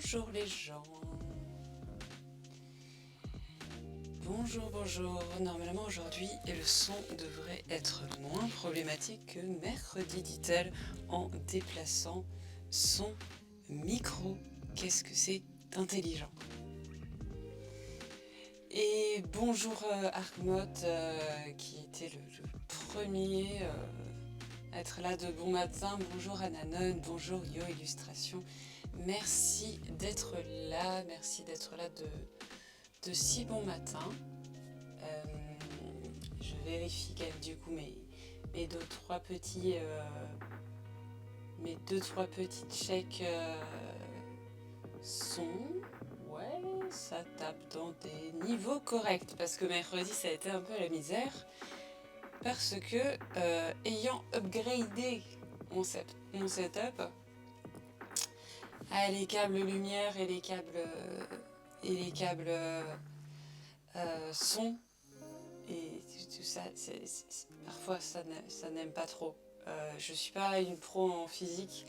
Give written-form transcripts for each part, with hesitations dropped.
Bonjour les gens. Bonjour, bonjour. Normalement aujourd'hui, le son devrait être moins problématique que mercredi, dit-elle, en déplaçant son micro. Qu'est-ce que c'est intelligent. Et bonjour Arkmot, qui était le premier à être là de bon matin. Bonjour Ananon, bonjour Yo Illustration. Merci d'être là de si bon matin. Je vérifie quand même du coup mes deux trois petits checks sont... Ouais, ça tape dans des niveaux corrects parce que mercredi ça a été un peu la misère parce que ayant upgradé mon setup, les câbles lumière et les câbles son et tout ça, parfois ça n'aime pas trop. Je suis pas une pro en physique,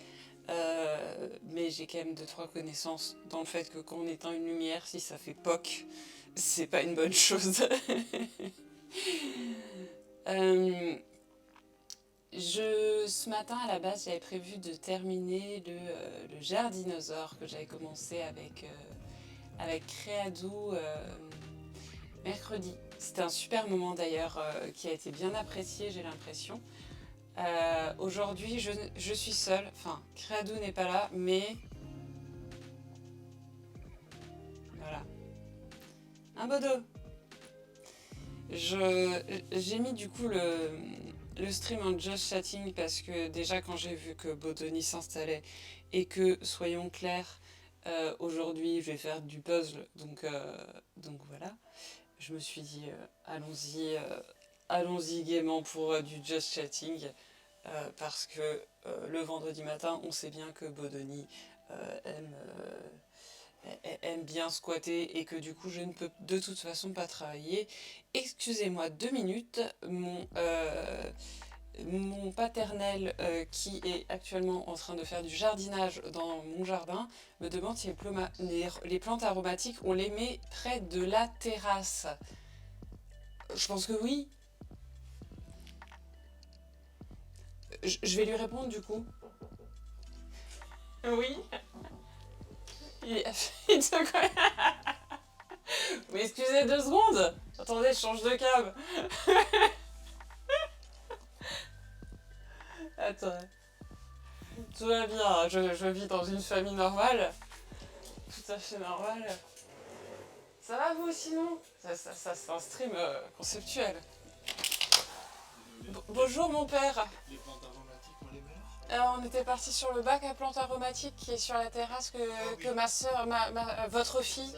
mais j'ai quand même 2-3 connaissances dans le fait que quand on éteint une lumière, si ça fait POC, c'est pas une bonne chose. Ce matin, à la base, j'avais prévu de terminer le jardinosaure que j'avais commencé avec Créadou mercredi. C'était un super moment d'ailleurs qui a été bien apprécié, j'ai l'impression. Aujourd'hui, je suis seule. Enfin, Créadou n'est pas là, mais... Voilà. Un bodo. J'ai mis du coup le stream en just chatting parce que déjà quand j'ai vu que Bodoni s'installait et que, soyons clairs, aujourd'hui je vais faire du puzzle, donc voilà. Je me suis dit, allons-y gaiement pour du just chatting, parce que le vendredi matin, on sait bien que Bodoni aime bien squatter et que du coup je ne peux de toute façon pas travailler. Excusez-moi 2 minutes, mon paternel qui est actuellement en train de faire du jardinage dans mon jardin me demande si les plantes aromatiques on les met près de la terrasse. Je pense que oui. Je vais lui répondre du coup. Oui. Il te quoi? Mais excusez 2 secondes. Attendez, je change de câble. Attends. Tout va bien, je vis dans une famille normale. Tout à fait normale. Ça va vous sinon? Ça c'est un stream conceptuel. Bonjour mon père. Les plantes aromatiques, on les met? On était parti sur le bac à plantes aromatiques qui est sur la terrasse que ma soeur, votre fille,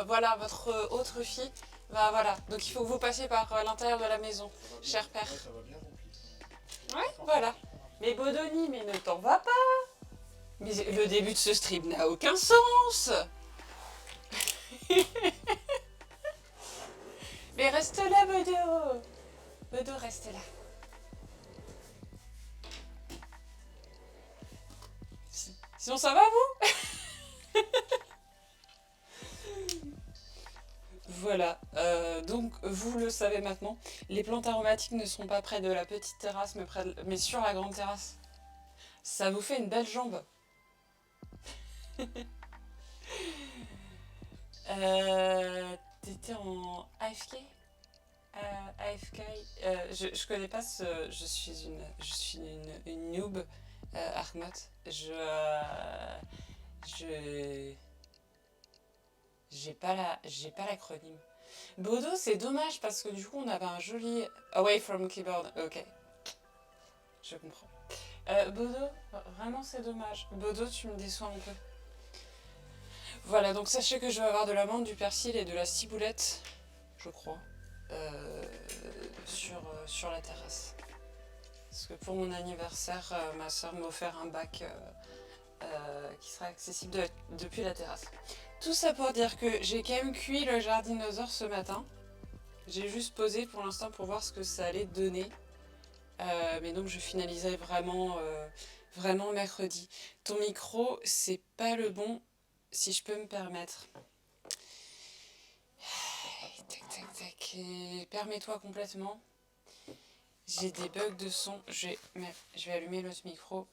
voilà, votre autre fille, voilà. Donc il faut que vous passiez par l'intérieur de la maison, cher père. Ouais, ça va bien rempli. Ouais, voilà. Mais Bodoni, mais ne t'en va pas. Mais le début de ce stream n'a aucun sens. Mais reste là, Bodo. Bodo, reste là. Sinon, ça va, vous? Voilà, donc vous le savez maintenant, les plantes aromatiques ne sont pas près de la petite terrasse, mais sur la grande terrasse. Ça vous fait une belle jambe. T'étais en AFK? AFK, je connais pas je suis une noob, Arkmot. J'ai pas l'acronyme. Bodo, c'est dommage parce que du coup on avait un joli away from keyboard. Ok, je comprends. Bodo, vraiment c'est dommage. Bodo, tu me déçois un peu. Voilà, donc sachez que je vais avoir de la menthe, du persil et de la ciboulette, je crois, sur la terrasse. Parce que pour mon anniversaire, ma soeur m'a offert un bac qui sera accessible depuis la terrasse. Tout ça pour dire que j'ai quand même cuit le jardinosaure ce matin. J'ai juste posé pour l'instant pour voir ce que ça allait donner. Mais donc je finalisais vraiment mercredi. Ton micro, c'est pas le bon. si je peux me permettre. Tac, tac, tac. Permets-toi complètement. J'ai des bugs de son. Je vais allumer l'autre micro.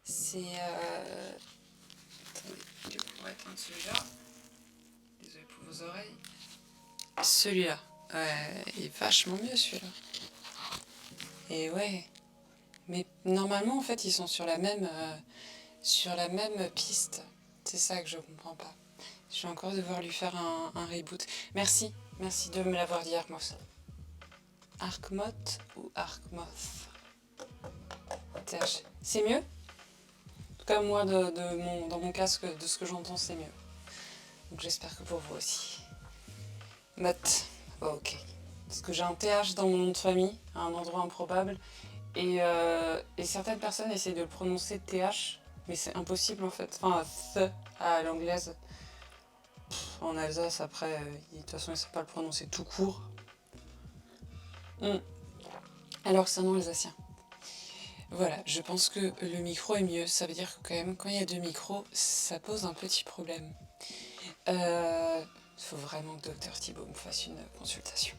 C'est... Attendez, je vais pouvoir éteindre celui-là. Désolé pour vos oreilles. Celui-là. Ouais, il est vachement mieux celui-là. Et ouais. Mais normalement, en fait, ils sont sur la même piste. C'est ça que je comprends pas. Je vais encore devoir lui faire un reboot. Merci de me l'avoir dit, Arkmoth. Arkmoth ou Arkmoth? C'est mieux? En tout cas, moi, dans mon casque, de ce que j'entends, c'est mieux. Donc j'espère que pour vous aussi. Mott. Oh, ok. Parce que j'ai un TH dans mon nom de famille, à un endroit improbable. Et certaines personnes essayent de le prononcer TH, mais c'est impossible en fait. Enfin, th à l'anglaise. En Alsace, après, de toute façon, ils ne savent pas le prononcer tout court. Alors que c'est un nom alsacien. Voilà, je pense que le micro est mieux. Ça veut dire que quand même, quand il y a deux micros, ça pose un petit problème. Il faut vraiment que Dr Thibault me fasse une consultation.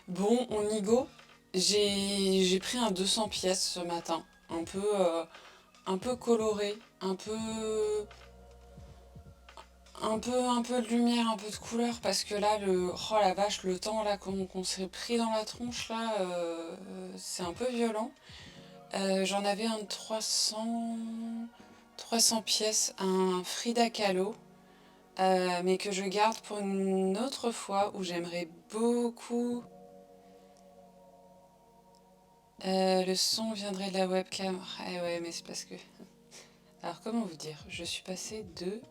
Bon, on y go. J'ai pris un 200 pièces ce matin. Un peu coloré, un peu de lumière, un peu de couleur, parce que là, oh la vache, le temps là qu'on s'est pris dans la tronche là, c'est un peu violent. J'en avais un de 300 pièces, un Frida Kahlo, mais que je garde pour une autre fois où j'aimerais beaucoup. Le son viendrait de la webcam. Ah ouais, mais c'est parce que... Alors comment vous dire, je suis passée de...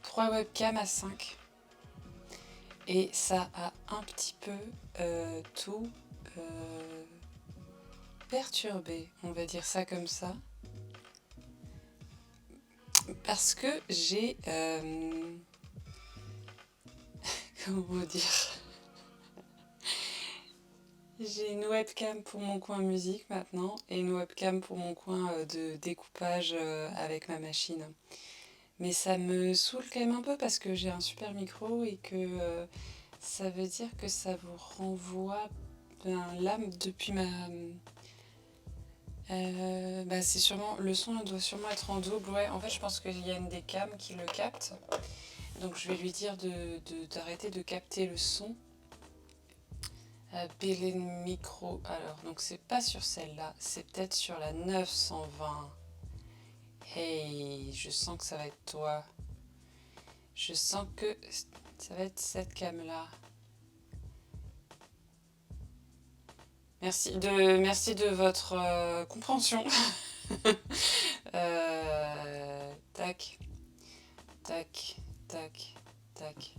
3 webcams à 5. Et ça a un petit peu tout perturbé, on va dire ça comme ça. Parce que j'ai... comment vous dire? J'ai une webcam pour mon coin musique maintenant et une webcam pour mon coin de découpage avec ma machine. Mais ça me saoule quand même un peu parce que j'ai un super micro et que ça veut dire que ça vous renvoie là depuis ma... c'est sûrement... Le son doit sûrement être en double. Ouais, en fait, je pense qu'il y a une des cams qui le capte. Donc je vais lui dire d'arrêter de capter le son. Belen Micro. Alors, donc c'est pas sur celle-là, c'est peut-être sur la 920. Hey, je sens que ça va être toi. Je sens que ça va être cette cam-là. Merci de votre compréhension. Tac, tac, tac, tac.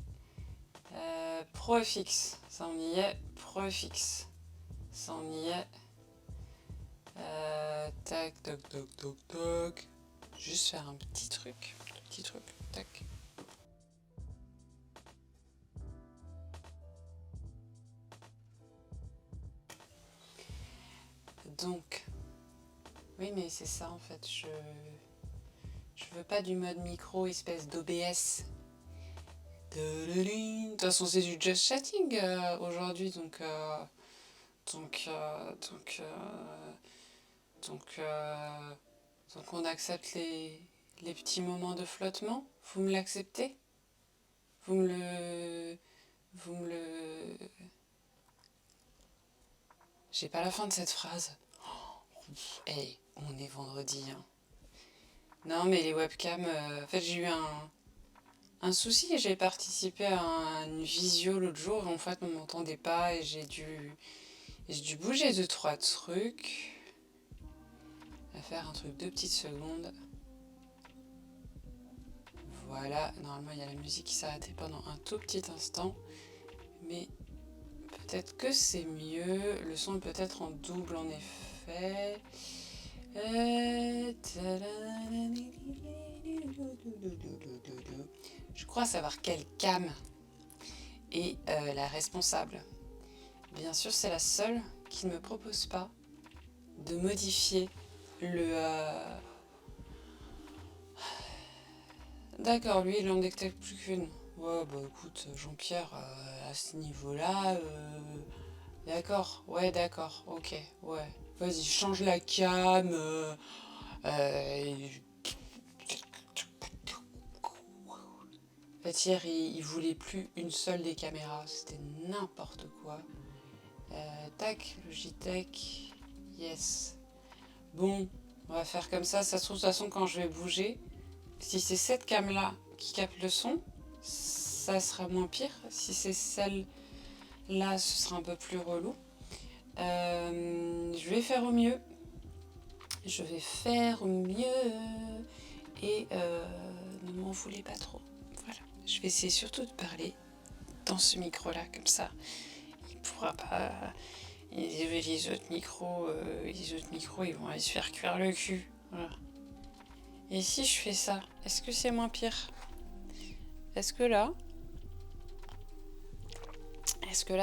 ProFX, ça on y est. ProFX, ça on y est. Tac, toc, toc, toc, toc. Juste faire un petit truc. Tac. Donc, oui, mais c'est ça en fait. Je veux pas du mode micro, espèce d'OBS. De toute façon, c'est du just chatting aujourd'hui, donc on accepte les petits moments de flottement. Vous me l'acceptez? Vous me le... J'ai pas la fin de cette phrase. Hey, on est vendredi. Hein. Non, mais les webcams... en fait, j'ai eu un souci. J'ai participé à une visio l'autre jour. En fait, on m'entendait pas et j'ai dû bouger 2-3 trucs. À faire un truc 2 petites secondes. Voilà, normalement il y a la musique qui s'est arrêtée pendant un tout petit instant. Mais peut-être que c'est mieux. Le son est peut-être en double en effet. Je crois savoir quelle cam est la responsable. Bien sûr, c'est la seule qu'il ne me propose pas de modifier le... D'accord, lui, il en détecte plus qu'une. Ouais, bah écoute, Jean-Pierre, à ce niveau-là... D'accord, ouais, d'accord, ok, ouais. Vas-y, change la cam. En fait, hier, il voulait plus une seule des caméras. C'était n'importe quoi. Tac, Logitech. Yes. Bon, on va faire comme ça. Ça se trouve, de toute façon, quand je vais bouger, si c'est cette cam-là qui capte le son, ça sera moins pire. Si c'est celle-là, ce sera un peu plus relou. Je vais faire au mieux. Je vais faire au mieux. Et ne m'en voulez pas trop. Voilà. Je vais essayer surtout de parler dans ce micro-là, comme ça. Il pourra pas... Les autres micros, ils vont aller se faire cuire le cul. Voilà. Et si je fais ça, est-ce que c'est moins pire? Est-ce que là,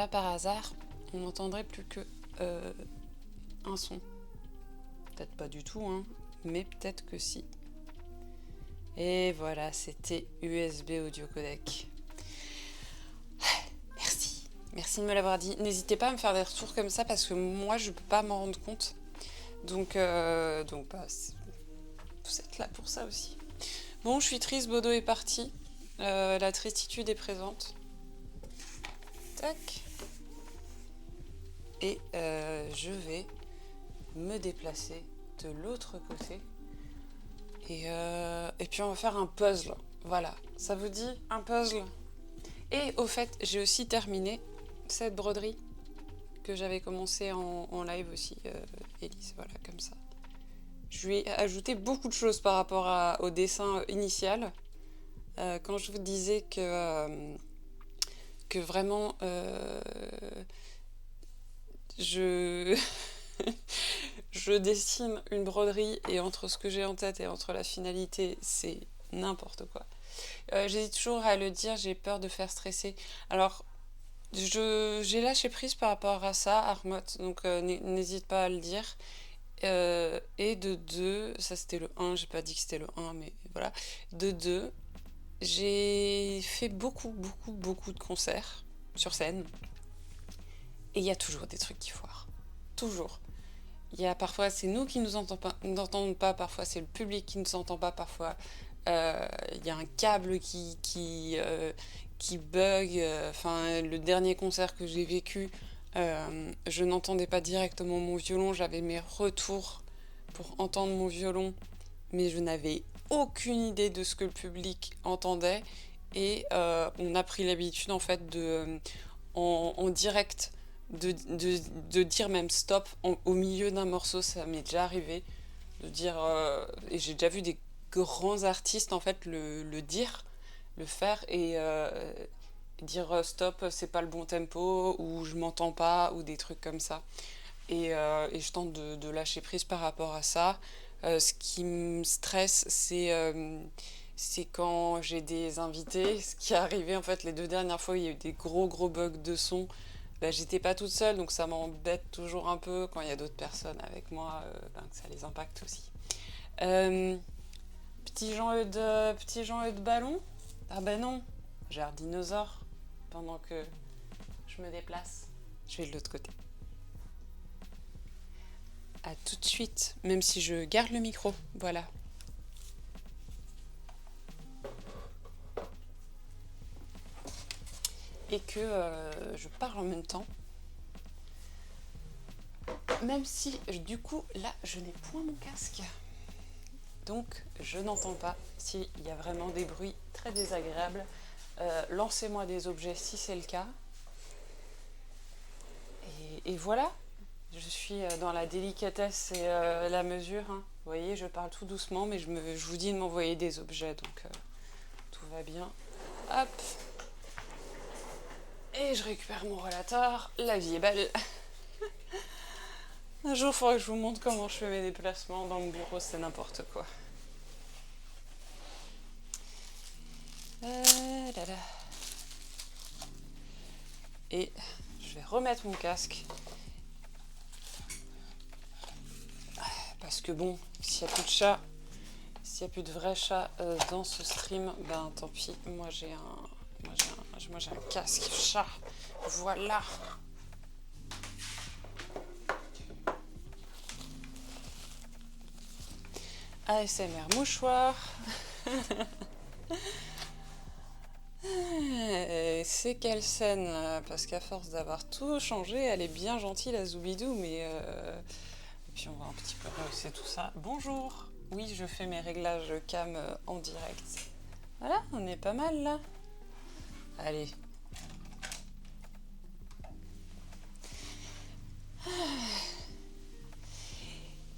par hasard, on n'entendrait plus que un son? Peut-être pas du tout, hein, mais peut-être que si. Et voilà, c'était USB audio codec. Merci de me l'avoir dit. N'hésitez pas à me faire des retours comme ça parce que moi, je peux pas m'en rendre compte. Donc bah, vous êtes là pour ça aussi. Bon, je suis triste, Bodo est parti. La tristitude est présente. Tac. Et je vais me déplacer de l'autre côté. Et puis on va faire un puzzle. Voilà, ça vous dit un puzzle? Et au fait, j'ai aussi terminé cette broderie que j'avais commencé en live aussi, Élise, voilà, comme ça. Je lui ai ajouté beaucoup de choses par rapport au dessin initial. Quand je vous disais que vraiment je dessine une broderie et entre ce que j'ai en tête et entre la finalité, c'est n'importe quoi. J'hésite toujours à le dire, j'ai peur de faire stresser. Alors, j'ai lâché prise par rapport à ça, Armotte, donc n'hésite pas à le dire. Et de 2, ça c'était le 1, j'ai pas dit que c'était le 1, mais voilà. De 2, j'ai fait beaucoup de concerts sur scène. Et il y a toujours des trucs qui foirent. Toujours. Il y a parfois, c'est nous qui nous entendons pas, parfois c'est le public qui ne nous entend pas, parfois il y a un câble qui bug. Le dernier concert que j'ai vécu, je n'entendais pas directement mon violon, j'avais mes retours pour entendre mon violon, mais je n'avais aucune idée de ce que le public entendait. Et on a pris l'habitude en fait en direct de dire même stop au milieu d'un morceau. Ça m'est déjà arrivé de dire, et j'ai déjà vu des grands artistes en fait le dire, le faire, et dire stop, c'est pas le bon tempo, ou je m'entends pas, ou des trucs comme ça. Et je tente de lâcher prise par rapport à ça. Ce qui me stresse, c'est quand j'ai des invités. Ce qui est arrivé en fait les 2 dernières fois, il y a eu des gros bugs de son. Bah, j'étais pas toute seule, donc ça m'embête toujours un peu quand il y a d'autres personnes avec moi, que ça les impacte aussi. Petit Jean-Eudes de ballon? Ah ben non, j'ai un dinosaure pendant que je me déplace. Je vais de l'autre côté. À tout de suite, même si je garde le micro, voilà. Et que je parle en même temps. Même si, du coup, là, je n'ai point mon casque. Donc, je n'entends pas s'il y a vraiment des bruits très désagréables. Lancez-moi des objets si c'est le cas. Et voilà, je suis dans la délicatesse et la mesure. Hein. Vous voyez, je parle tout doucement, mais je vous dis de m'envoyer des objets, donc tout va bien. Hop. Et je récupère mon rollator. La vie est belle. Un jour, il faudra que je vous montre comment je fais mes déplacements. Dans mon bureau, c'est n'importe quoi. Et je vais remettre mon casque Parce que bon, s'il n'y a plus de chats, s'il n'y a plus de vrais chats dans ce stream, ben tant pis. Moi j'ai un casque chat. Voilà. ASMR mouchoir. C'est quelle scène là? Parce qu'à force d'avoir tout changé, elle est bien gentille la Zoubidou, mais et puis on va un petit peu rehausser tout ça. Bonjour. Oui, je fais mes réglages cam en direct. Voilà, on est pas mal là. Allez.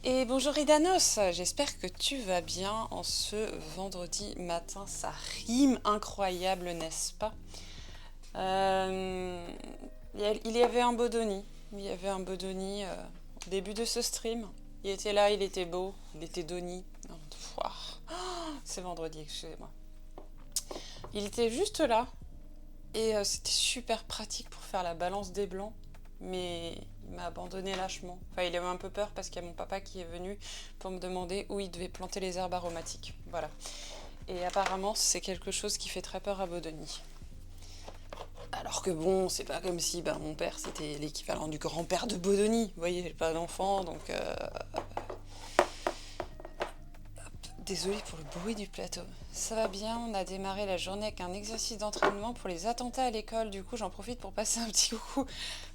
Et bonjour Idanos, j'espère que tu vas bien en ce vendredi matin. Ça rime incroyable, n'est-ce pas? Il y avait un Bodoni. Il y avait un Bodoni au début de ce stream. Il était là, il était beau, il était Doni. C'est vendredi, excusez-moi. Il était juste là. Et c'était super pratique pour faire la balance des blancs. Mais il m'a abandonné lâchement. Enfin, il avait un peu peur parce qu'il y a mon papa qui est venu pour me demander où il devait planter les herbes aromatiques. Voilà. Et apparemment, c'est quelque chose qui fait très peur à Bodoni. Alors que bon, c'est pas comme si mon père, c'était l'équivalent du grand-père de Bodoni. Vous voyez, j'ai pas d'enfant, donc... Désolée pour le bruit du plateau. Ça va bien, on a démarré la journée avec un exercice d'entraînement pour les attentats à l'école. Du coup, j'en profite pour passer un petit coucou.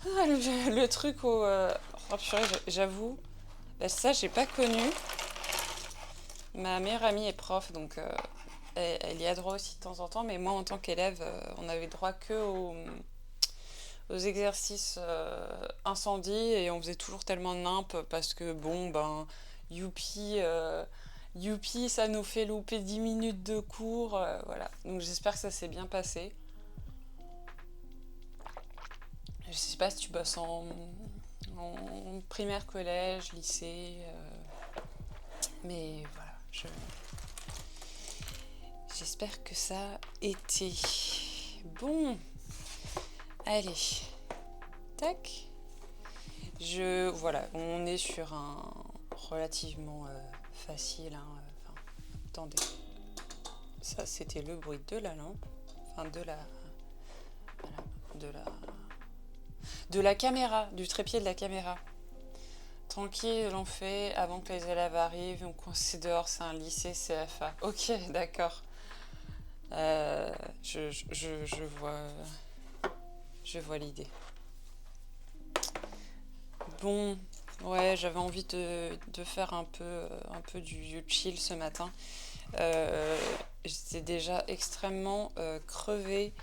Ah, le truc au... Oh purée, j'avoue, ça, j'ai pas connu. Ma meilleure amie est prof, donc elle y a droit aussi de temps en temps. Mais moi, en tant qu'élève, on avait droit que aux exercices incendie. Et on faisait toujours tellement de nimp parce que, bon, youpi... Youpi, ça nous fait louper 10 minutes de cours, voilà. Donc j'espère que ça s'est bien passé. Je sais pas si tu bosses en primaire, collège, lycée, mais voilà, j'espère que ça a été. Bon, allez, tac. Voilà, on est sur un relativement... facile, hein. Enfin, attendez, ça c'était le bruit de la lampe, enfin de la caméra, du trépied de la caméra. Tranquille, l'on fait avant que les élèves arrivent, on considère c'est un lycée CFA. Ok, d'accord. Je vois l'idée. Bon. Ouais, j'avais envie de faire un peu du chill ce matin. J'étais déjà extrêmement crevée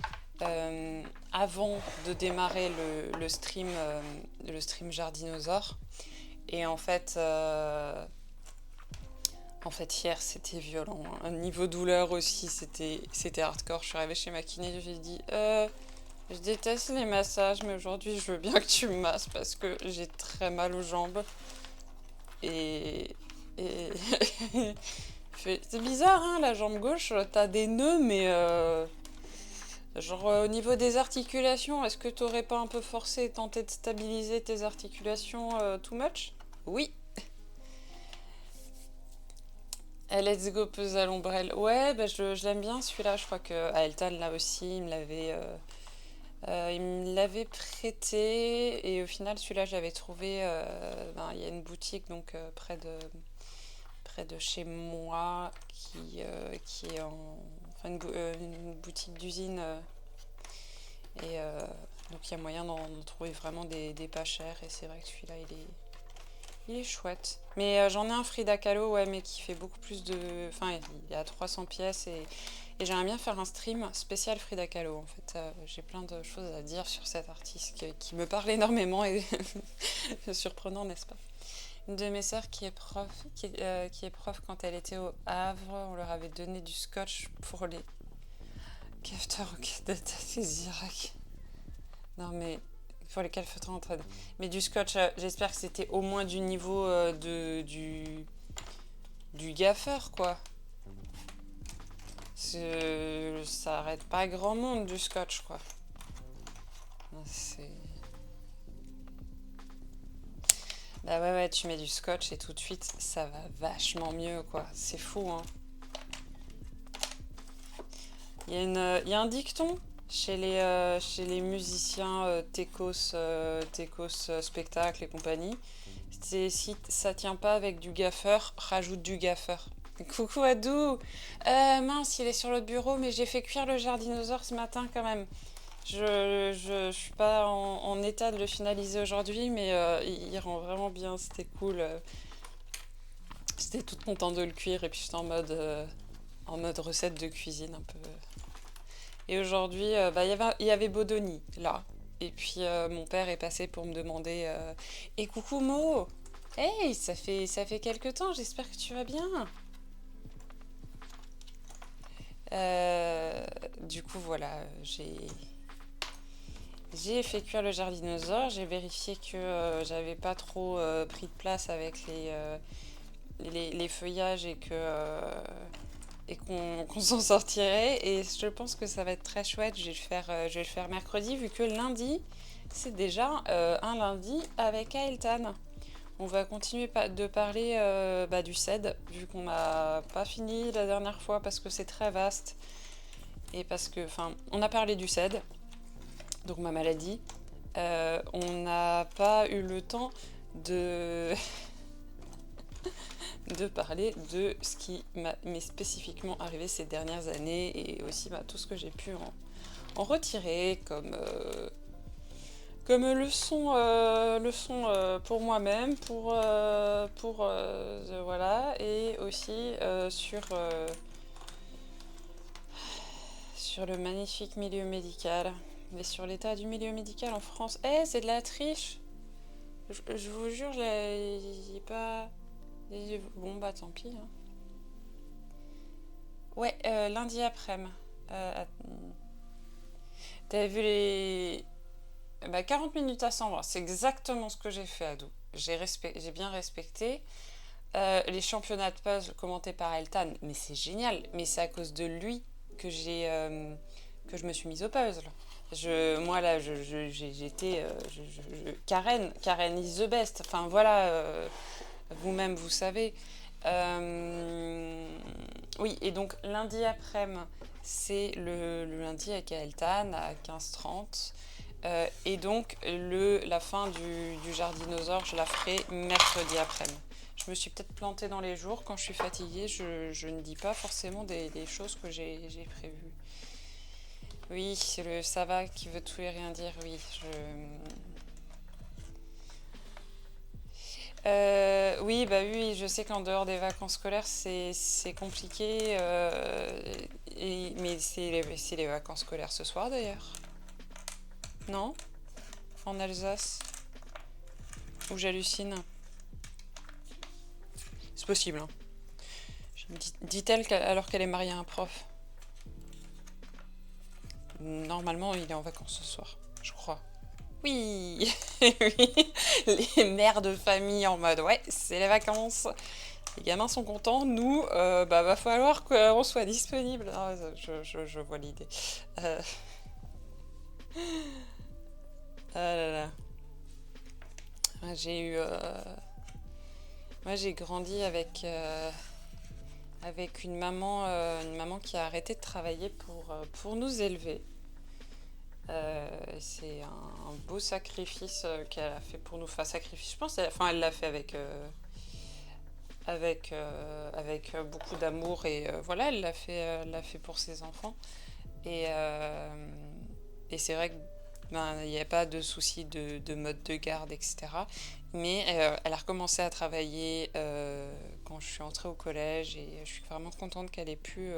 avant de démarrer le stream Jardinosaure. Et en fait hier, c'était violent. Hein. Niveau douleur aussi, c'était hardcore. Je suis arrivée chez ma kiné, j'ai dit... je déteste les massages, mais aujourd'hui, je veux bien que tu me masses parce que j'ai très mal aux jambes. Et c'est bizarre, hein, la jambe gauche, t'as des nœuds, mais au niveau des articulations, est-ce que t'aurais pas un peu forcé et tenté de stabiliser tes articulations too much? Oui. Let's go puzzle ombrelle. Ouais, je l'aime bien celui-là. Je crois que Eltan là aussi, il me l'avait prêté et au final celui-là j'avais trouvé il y a une boutique donc près de chez moi qui est une boutique d'usine et donc il y a moyen d'en trouver vraiment des pas chers et c'est vrai que celui-là il est chouette. Mais j'en ai un Frida Kahlo, ouais, mais qui fait beaucoup plus de... Enfin, il y a 300 pièces et j'aimerais bien faire un stream spécial Frida Kahlo. En fait, j'ai plein de choses à dire sur cette artiste qui me parle énormément et c'est surprenant, n'est-ce pas? Une de mes sœurs qui est prof quand elle était au Havre, on leur avait donné du scotch pour les capteurs cathésiaques. Non mais... pour les calfeutres entraînés. Mais du scotch, j'espère que c'était au moins du niveau du gaffeur, quoi. Ça arrête pas grand monde du scotch, quoi. Bah ouais, ouais, tu mets du scotch et tout de suite, ça va vachement mieux, quoi. C'est fou, hein. Il y a un dicton chez les musiciens techos spectacle et compagnie. C'est si ça tient pas avec du gaffeur, rajoute du gaffeur. Coucou Adou. Mince, il est sur le bureau, mais j'ai fait cuire le jardinosaure ce matin quand même. Je suis pas en état de le finaliser aujourd'hui, mais il rend vraiment bien, c'était cool. J'étais toute contente de le cuire et puis j'étais en mode recette de cuisine un peu. Et aujourd'hui, bah, il y avait Bodoni là. Et puis mon père est passé pour me demander et coucou Mo. Hey, ça fait quelque temps, j'espère que tu vas bien. Du coup, voilà, j'ai fait cuire le jardinosaure. J'ai vérifié que j'avais pas trop pris de place avec les feuillages et qu'on s'en sortirait. Et je pense que ça va être très chouette. Je vais le faire mercredi, vu que lundi, c'est déjà un lundi avec Aeltan. On va continuer de parler du CED, vu qu'on n'a pas fini la dernière fois parce que c'est très vaste. Et parce que, enfin, on a parlé du CED, donc ma maladie. On n'a pas eu le temps de, de parler de ce qui m'est spécifiquement arrivé ces dernières années et aussi tout ce que j'ai pu en retirer comme leçon pour moi-même, voilà, et aussi sur le magnifique milieu médical, mais sur l'état du milieu médical en France. Eh, c'est de la triche! Je vous jure, j'ai pas. Bon, bah tant pis. Hein. Ouais, lundi après-midi. T'avais vu les. 40 minutes à 120, c'est exactement ce que j'ai fait, Adou. J'ai bien respecté. Les championnats de puzzle commentés par Eltan, mais c'est génial. Mais c'est à cause de lui que que je me suis mise au puzzle. Moi là, j'étais Karen is the best. Enfin voilà, vous-même vous savez. Oui, et donc lundi après-midi, c'est le lundi avec Eltan à 15h30. Et donc la fin du jardinosaure, je la ferai mercredi après-midi. Je me suis peut-être plantée dans les jours. Quand je suis fatiguée, je ne dis pas forcément des choses que j'ai prévues. Oui, c'est le ça va qui veut tout et rien dire, oui. Oui, bah oui, je sais qu'en dehors des vacances scolaires, c'est compliqué. Mais c'est les vacances scolaires ce soir d'ailleurs. Non? En Alsace? Ou j'hallucine? C'est possible, hein. Dit-elle alors qu'elle est mariée à un prof. Normalement, il est en vacances ce soir, je crois. Oui, oui, les mères de famille en mode ouais, c'est les vacances. Les gamins sont contents, nous, va falloir qu'on soit disponible. Ah, je vois l'idée. Ah là là. J'ai eu. Moi, j'ai grandi avec une maman qui a arrêté de travailler pour nous élever. C'est un beau sacrifice qu'elle a fait pour nous. Enfin, sacrifice, je pense. Elle l'a fait avec beaucoup d'amour et voilà, elle l'a fait pour ses enfants. Et, c'est vrai que il n'y a pas de souci de mode de garde, etc. Mais elle a recommencé à travailler quand je suis entrée au collège et je suis vraiment contente qu'elle ait pu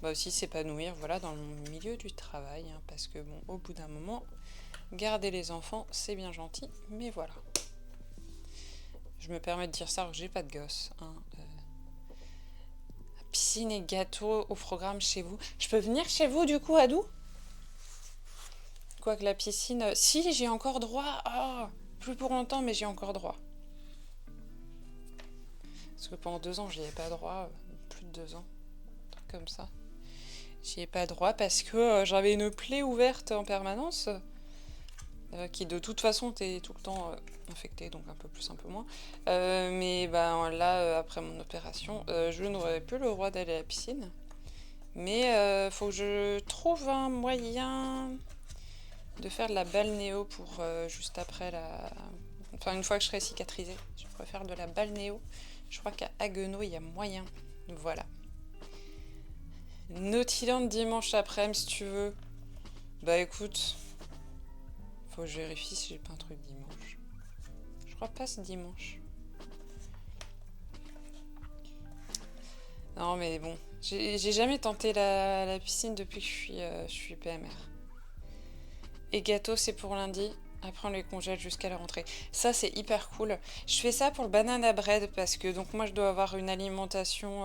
aussi s'épanouir voilà, dans le milieu du travail. Hein, parce que bon, au bout d'un moment, garder les enfants, c'est bien gentil, mais voilà. Je me permets de dire ça alors que j'ai pas de gosse. Hein, piscine et gâteau au programme chez vous. Je peux venir chez vous du coup, Adou? Quoique la piscine... Si, j'ai encore droit. Oh, plus pour longtemps, mais j'ai encore droit. Parce que pendant 2 ans, j'y ai pas droit. Plus de 2 ans. Un truc comme ça. J'y ai pas droit parce que j'avais une plaie ouverte en permanence. qui de toute façon t'es tout le temps infecté, donc un peu plus, un peu moins. Mais ben là, après mon opération, je n'aurais plus le droit d'aller à la piscine. Mais faut que je trouve un moyen de faire de la balnéo pour juste après la... Enfin, une fois que je serai cicatrisée, je pourrais faire de la balnéo. Je crois qu'à Haguenau, il y a moyen. Voilà. Nautiland dimanche après-midi, si tu veux. Bah écoute, faut que je vérifie si j'ai pas un truc dimanche. Je crois pas ce dimanche. Non mais bon, j'ai jamais tenté la piscine depuis que je suis PMR. Et gâteau, c'est pour lundi. Après, on les congèle jusqu'à la rentrée. Ça, c'est hyper cool. Je fais ça pour le banana bread parce que donc moi, je dois avoir une alimentation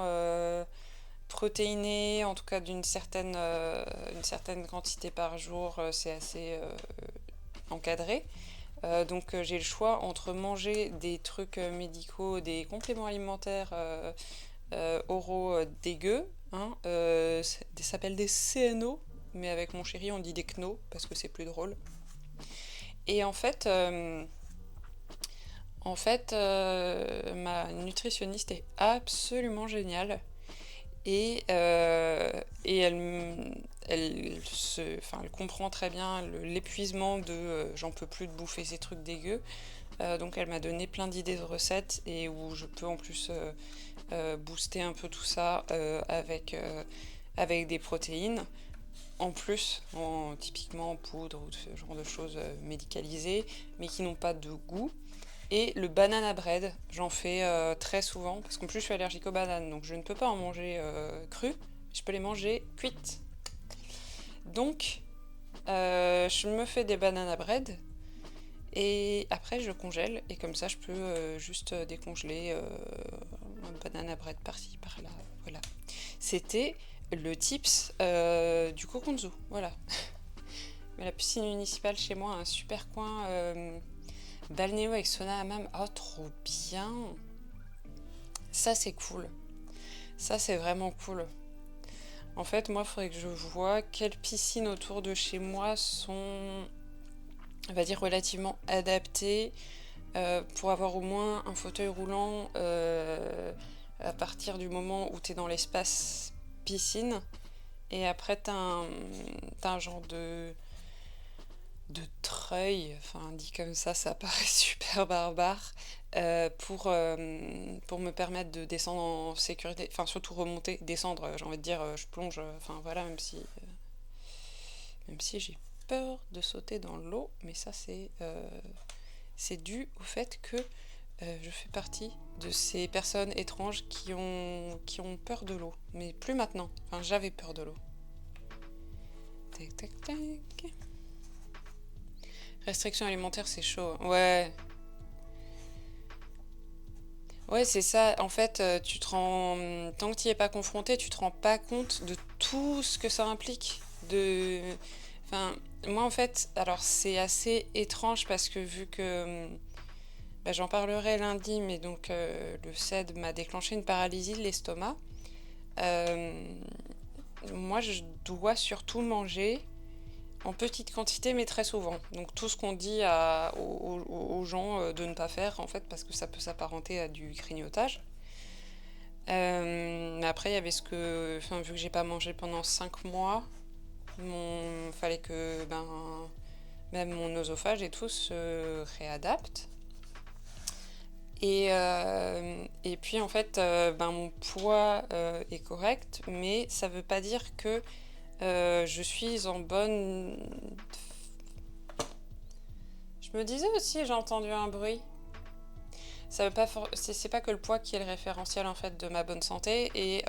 protéinée, en tout cas une certaine quantité par jour. C'est assez encadré. Donc, j'ai le choix entre manger des trucs médicaux, des compléments alimentaires oraux dégueux. Hein, ça s'appelle des CNO, mais avec mon chéri, on dit des CNO parce que c'est plus drôle. Et ma nutritionniste est absolument géniale. Et elle comprend très bien l'épuisement de j'en peux plus de bouffer ces trucs dégueux. Donc elle m'a donné plein d'idées de recettes et où je peux en plus booster un peu tout ça avec des protéines. En plus, typiquement en poudre ou ce genre de choses médicalisées, mais qui n'ont pas de goût. Et le banana bread, j'en fais très souvent, parce qu'en plus je suis allergique aux bananes, donc je ne peux pas en manger crues, je peux les manger cuites. Donc, je me fais des banana bread, et après je congèle, et comme ça je peux juste décongeler un banana bread par-ci, par-là, voilà. C'était le tips du Kokonzu, voilà. Mais la piscine municipale chez moi a un super coin balnéo avec sauna hammam. Oh, trop bien! Ça, c'est cool. Ça, c'est vraiment cool. En fait, moi, il faudrait que je vois quelles piscines autour de chez moi sont, on va dire, relativement adaptées pour avoir au moins un fauteuil roulant à partir du moment où tu es dans l'espace piscine. Et après, t'as un genre de treuil, enfin dit comme ça paraît super barbare, pour me permettre de descendre en sécurité, enfin surtout remonter, descendre, j'ai envie de dire, je plonge, enfin voilà, même si j'ai peur de sauter dans l'eau, mais ça c'est dû au fait que je fais partie de ces personnes étranges qui ont peur de l'eau, mais plus maintenant, enfin j'avais peur de l'eau. Tac tac tac. Restriction alimentaire, c'est chaud. Ouais. Ouais, c'est ça. En fait, tant que tu n'y es pas confronté, tu te rends pas compte de tout ce que ça implique. Enfin, moi, en fait, alors c'est assez étrange parce que vu que j'en parlerai lundi, mais donc le CED m'a déclenché une paralysie de l'estomac. Moi, je dois surtout manger en petite quantité, mais très souvent. Donc tout ce qu'on dit aux gens de ne pas faire, en fait, parce que ça peut s'apparenter à du grignotage. Mais après, il y avait vu que j'ai pas mangé pendant 5 mois, fallait que même mon oesophage et tout se réadapte. Et puis en fait, mon poids est correct, mais ça veut pas dire que je suis en bonne... Je me disais aussi, j'ai entendu un bruit. Ça veut pas c'est pas que le poids qui est le référentiel en fait de ma bonne santé. Et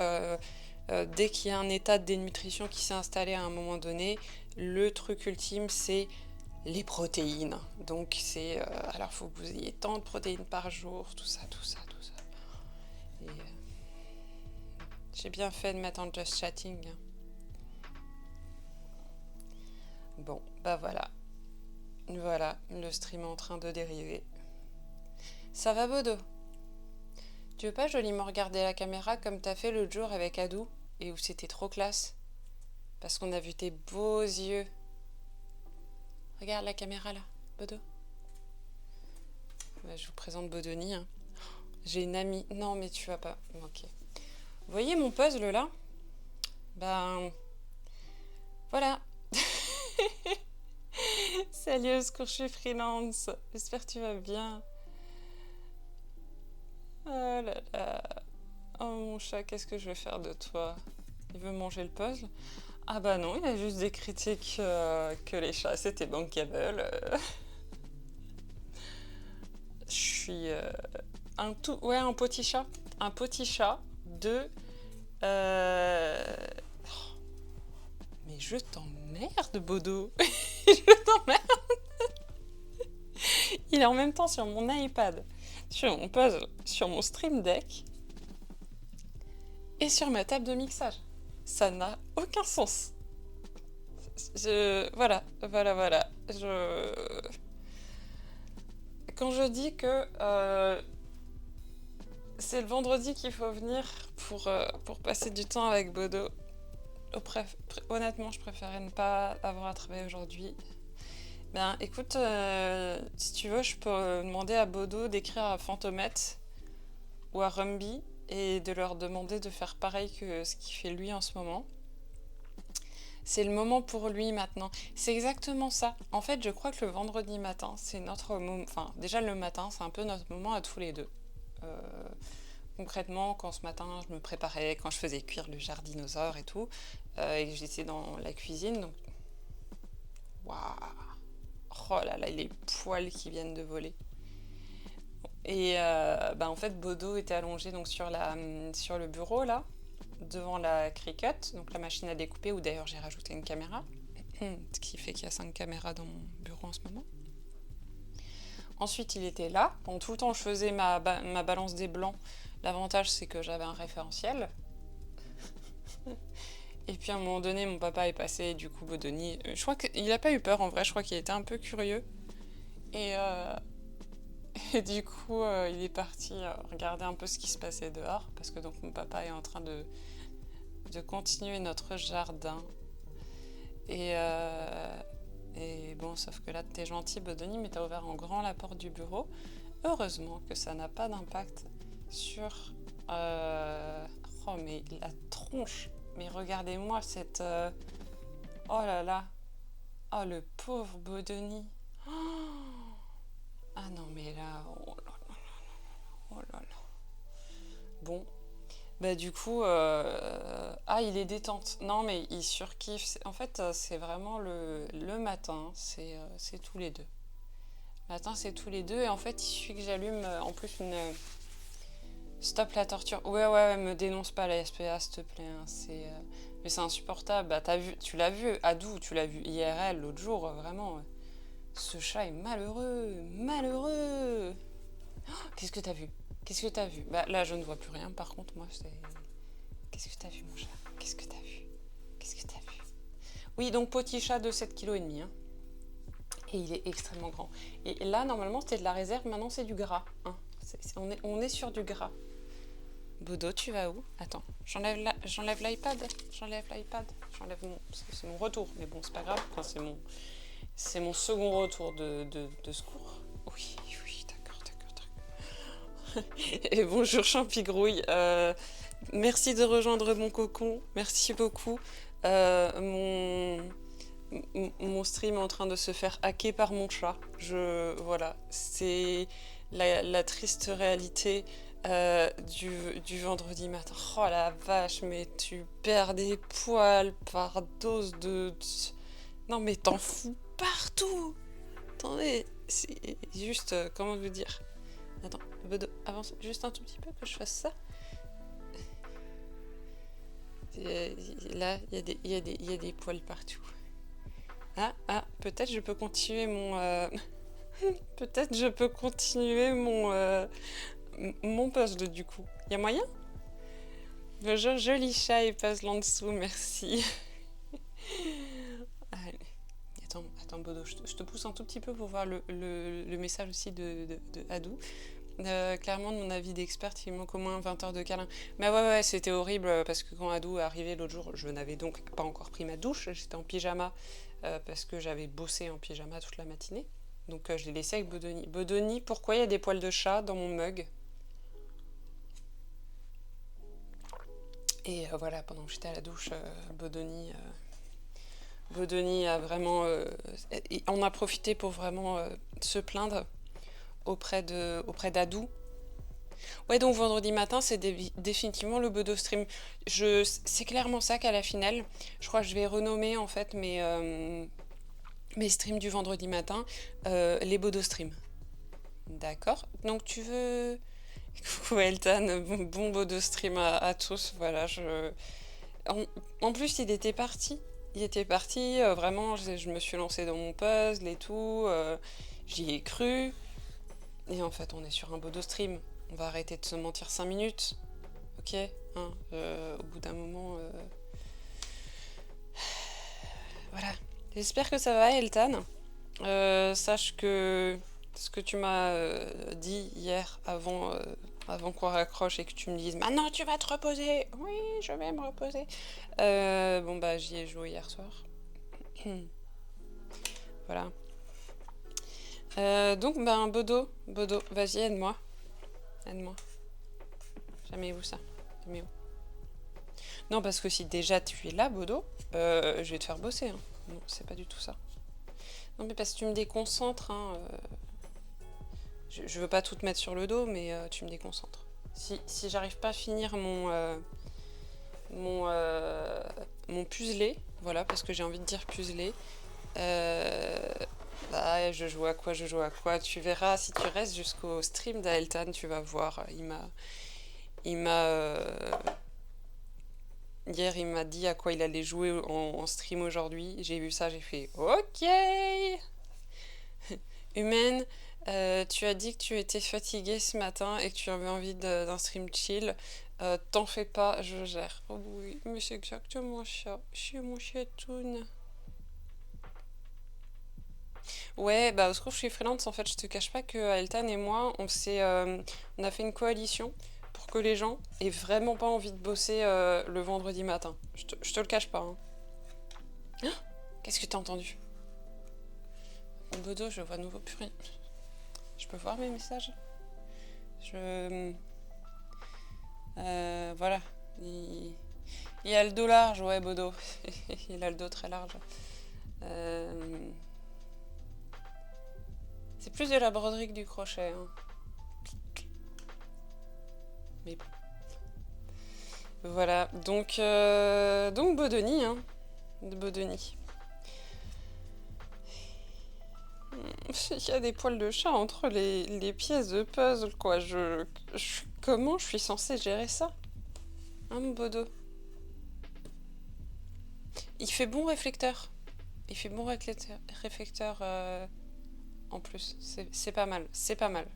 dès qu'il y a un état de dénutrition qui s'est installé à un moment donné, le truc ultime c'est les protéines. Donc c'est alors faut que vous ayez tant de protéines par jour, tout ça. Et j'ai bien fait de mettre en just chatting. Bon, voilà. Voilà, le stream est en train de dériver. Ça va, Bodo? Tu veux pas joliment regarder la caméra comme t'as fait l'autre jour avec Adou et où c'était trop classe? Parce qu'on a vu tes beaux yeux. Regarde la caméra là, Bodo. Je vous présente Bodoni. Hein. J'ai une amie. Non, mais tu vas pas. Ok. Vous voyez mon puzzle là? Ben. Voilà. Salut, au secours, je suis freelance. J'espère que tu vas bien. Oh là là. Oh mon chat, qu'est-ce que je vais faire de toi? Il veut manger le puzzle? Ah bah non, il a juste des critiques que les chats c'était bankable. Je suis un petit chat. Un petit chat de... Mais je t'emmerde, Bodo. Je t'emmerde. Il est en même temps sur mon iPad, sur mon puzzle, sur mon Stream Deck et sur ma table de mixage. Ça n'a aucun sens. Voilà. Quand je dis que c'est le vendredi qu'il faut venir pour passer du temps avec Bodo, honnêtement, je préférais ne pas avoir à travailler aujourd'hui. Ben, écoute, si tu veux, je peux demander à Bodo d'écrire à Fantomette ou à Rumby et de leur demander de faire pareil que ce qu'il fait lui en ce moment. C'est le moment pour lui maintenant. C'est exactement ça. En fait, je crois que le vendredi matin, c'est notre moment. Enfin, déjà le matin, c'est un peu notre moment à tous les deux. Concrètement, quand ce matin, je me préparais, quand je faisais cuire le jardinosaure et tout, et que j'étais dans la cuisine, donc... Waouh! Oh là là, les poils qui viennent de voler. Et en fait, Bodo était allongé donc, sur le bureau, là, devant la Cricut, donc la machine à découper, où d'ailleurs j'ai rajouté une caméra, ce qui fait qu'il y a 5 caméras dans mon bureau en ce moment. Ensuite, il était là. Pendant tout le temps, je faisais ma balance des blancs. L'avantage, c'est que j'avais un référentiel. Et puis à un moment donné, mon papa est passé, du coup, Bodoni. Je crois qu'il n'a pas eu peur en vrai, je crois qu'il était un peu curieux. Et du coup, il est parti regarder un peu ce qui se passait dehors, parce que donc mon papa est en train de continuer notre jardin. Et bon, sauf que là, t'es gentil, Bodoni, mais t'as ouvert en grand la porte du bureau. Heureusement que ça n'a pas d'impact sur... Oh, mais la tronche. Mais regardez-moi cette... Oh là là. Oh, le pauvre Bodoni. Oh. Ah non, mais là... Oh là là. Oh là là. Bon. Bah du coup... Ah, il est détente. Non, mais il surkiffe. En fait, c'est vraiment le matin. C'est tous les deux. Le matin, c'est tous les deux. Et en fait, il suffit que j'allume en plus une... Stop la torture. Ouais, me dénonce pas la SPA, s'il te plaît. Hein. Mais c'est insupportable. Bah, tu l'as vu, Adou, tu l'as vu IRL l'autre jour, vraiment. Ce chat est malheureux. Oh, qu'est-ce que t'as vu? Bah, là, je ne vois plus rien. Par contre, moi, c'est... Qu'est-ce que t'as vu, mon chat? Qu'est-ce que t'as vu? Oui, donc petit chat de 7,5 kg. Hein. Et il est extrêmement grand. Et là, normalement, c'était de la réserve. Maintenant, c'est du gras. Hein. On est sur du gras. Bodo, tu vas où? Attends, j'enlève l'iPad. C'est mon retour, mais bon, c'est pas grave. Enfin, c'est mon second retour de secours. Oui, d'accord. Et bonjour Champigrouille. Merci de rejoindre mon cocon. Merci beaucoup. Mon stream est en train de se faire hacker par mon chat. Voilà, c'est la triste réalité du vendredi matin. Oh la vache, mais tu perds des poils par dose de... Non mais t'en fous partout. Attendez, c'est juste... comment vous dire? Attends, Bodo, avance juste un tout petit peu que je fasse ça. Là, il y a des poils partout. Ah, peut-être je peux continuer mon... Peut-être je peux continuer mon puzzle du coup. Il y a moyen? Joli chat et puzzle en dessous, merci. Allez. Attends Bodo, je te pousse un tout petit peu pour voir le message aussi de Adou. Clairement, de mon avis d'experte, il manque au moins 20 heures de câlin. Mais ouais, c'était horrible parce que quand Adou est arrivé l'autre jour, je n'avais donc pas encore pris ma douche. J'étais en pyjama parce que j'avais bossé en pyjama toute la matinée. Donc je l'ai laissé avec Bodoni. Bodoni, pourquoi il y a des poils de chat dans mon mug? Et voilà, pendant que j'étais à la douche, Bodoni a vraiment... on a profité pour vraiment se plaindre auprès d'Adou. Ouais, donc vendredi matin, c'est définitivement le Bodo Stream. C'est clairement ça qu'à la finale. Je crois que je vais renommer en fait mes streams du vendredi matin les Bodo Stream. D'accord. Donc tu veux... Coucou Eltan, bon Bodo Stream à tous. Voilà, en plus, il était parti. Il était parti, vraiment, je me suis lancée dans mon puzzle et tout. J'y ai cru. Et en fait, on est sur un Bodo Stream. On va arrêter de se mentir 5 minutes. Ok, hein, au bout d'un moment... Voilà. J'espère que ça va, Eltan. Sache que ce que tu m'as dit hier avant qu'on raccroche et que tu me dises maintenant tu vas te reposer. Oui, je vais me reposer. Bon bah j'y ai joué hier soir. Voilà. Donc ben Bodo, vas-y aide-moi. Aide-moi. Jamais où ça? Jamais où? Non parce que si déjà tu es là Bodo, je vais te faire bosser. Hein. Non, c'est pas du tout ça. Non mais parce que tu me déconcentres. Hein, je veux pas tout te mettre sur le dos, mais tu me déconcentres. Si j'arrive pas à finir mon puzzlé, voilà, parce que j'ai envie de dire puzzlé, bah, je joue à quoi, tu verras, si tu restes jusqu'au stream d'Aeltan, tu vas voir, hier il m'a dit à quoi il allait jouer en stream aujourd'hui, j'ai vu ça, j'ai fait ok. Humaine, tu as dit que tu étais fatiguée ce matin et que tu avais envie d'un stream chill. T'en fais pas, je gère. Oh oui, mais c'est exactement ça. Je suis mon chatoun. Ouais, bah au secours, je suis freelance. En fait, je te cache pas que Altan et moi, on a fait une coalition pour que les gens aient vraiment pas envie de bosser le vendredi matin. Je te le cache pas. Hein. Qu'est-ce que t'as entendu? Bodo, je vois à nouveau plus rien. Je peux voir mes messages? Voilà. Il a le dos large, ouais, Bodo. Il a le dos très large. C'est plus de la broderie que du crochet. Hein. Mais bon. Voilà. Donc Bodoni, hein. Bodoni. Il y a des poils de chat entre les pièces de puzzle, quoi. Comment je suis censée gérer ça? Hein, mon Bodo? Il fait bon réflecteur. Il fait bon réflecteur en plus. C'est pas mal. C'est pas mal.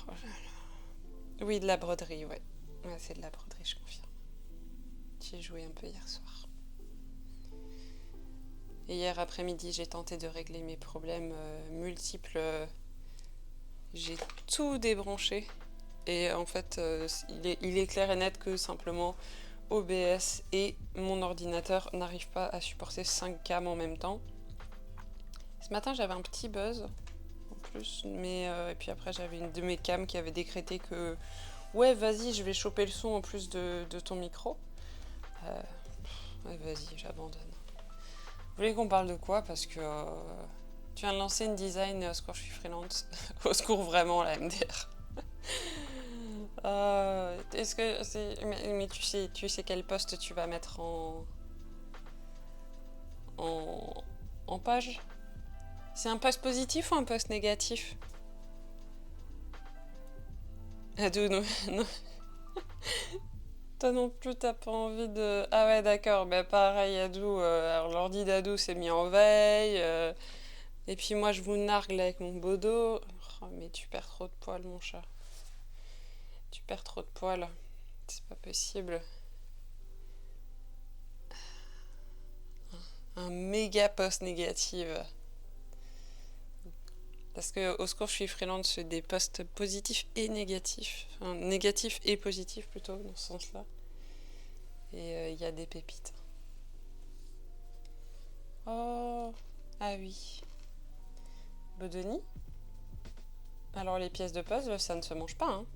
Oh là là. Oui, de la broderie, ouais. Ouais, c'est de la broderie, je confirme. J'ai joué un peu hier soir. Et hier après-midi, j'ai tenté de régler mes problèmes multiples. J'ai tout débranché. Et en fait, il est clair et net que simplement OBS et mon ordinateur n'arrivent pas à supporter 5 cams en même temps. Ce matin, j'avais un petit buzz en plus. Et puis après, j'avais une de mes cams qui avait décrété que ouais, vas-y, je vais choper le son en plus de ton micro. Ouais, vas-y, j'abandonne. Vous voulez qu'on parle de quoi? Parce que tu viens de lancer une design, au secours je suis freelance. Au secours vraiment la MDR. Est-ce que c'est... Mais tu sais quel post tu vas mettre en page? C'est un post positif ou un post négatif? Adou, non. Toi non plus, t'as pas envie de... Ah ouais, d'accord, bah pareil, Adou. Alors l'ordi d'Adou s'est mis en veille. Et puis moi, je vous nargue avec mon Bodo. Oh, mais tu perds trop de poils, mon chat. Tu perds trop de poils. C'est pas possible. Un méga post négatif. Parce que au secours, je suis freelance, c'est des posts positifs et négatifs. Enfin, négatifs et positifs plutôt, dans ce sens-là. Et il y a des pépites. Oh, ah oui. Bodoni. Alors les pièces de puzzle, ça ne se mange pas, hein.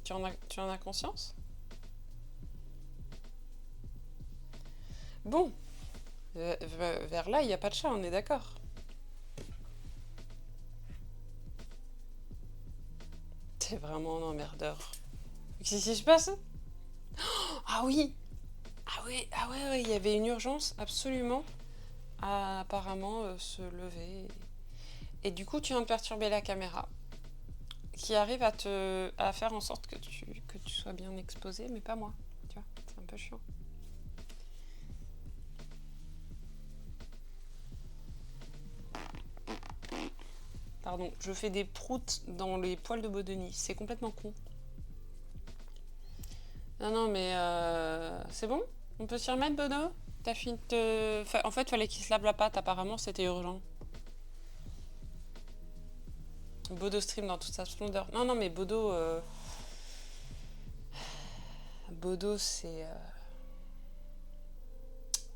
Tu en as conscience? Bon, vers là, il n'y a pas de chat, on est d'accord. T'es vraiment un emmerdeur. Qu'est-ce qui se passe? Ah oui! Ah oui, ah ouais, il y avait une urgence, absolument, à apparemment se lever. Et du coup, tu viens de perturber la caméra, qui arrive à faire en sorte que tu sois bien exposé, mais pas moi. Tu vois, c'est un peu chiant. Pardon, je fais des proutes dans les poils de Bodoni. C'est complètement con. Non, mais c'est bon? On peut s'y remettre, Bodo? T'as fini de en fait, fallait qu'il se lave la patte. Apparemment, c'était urgent. Bodo stream dans toute sa splendeur. Non, mais Bodo... Bodo, c'est...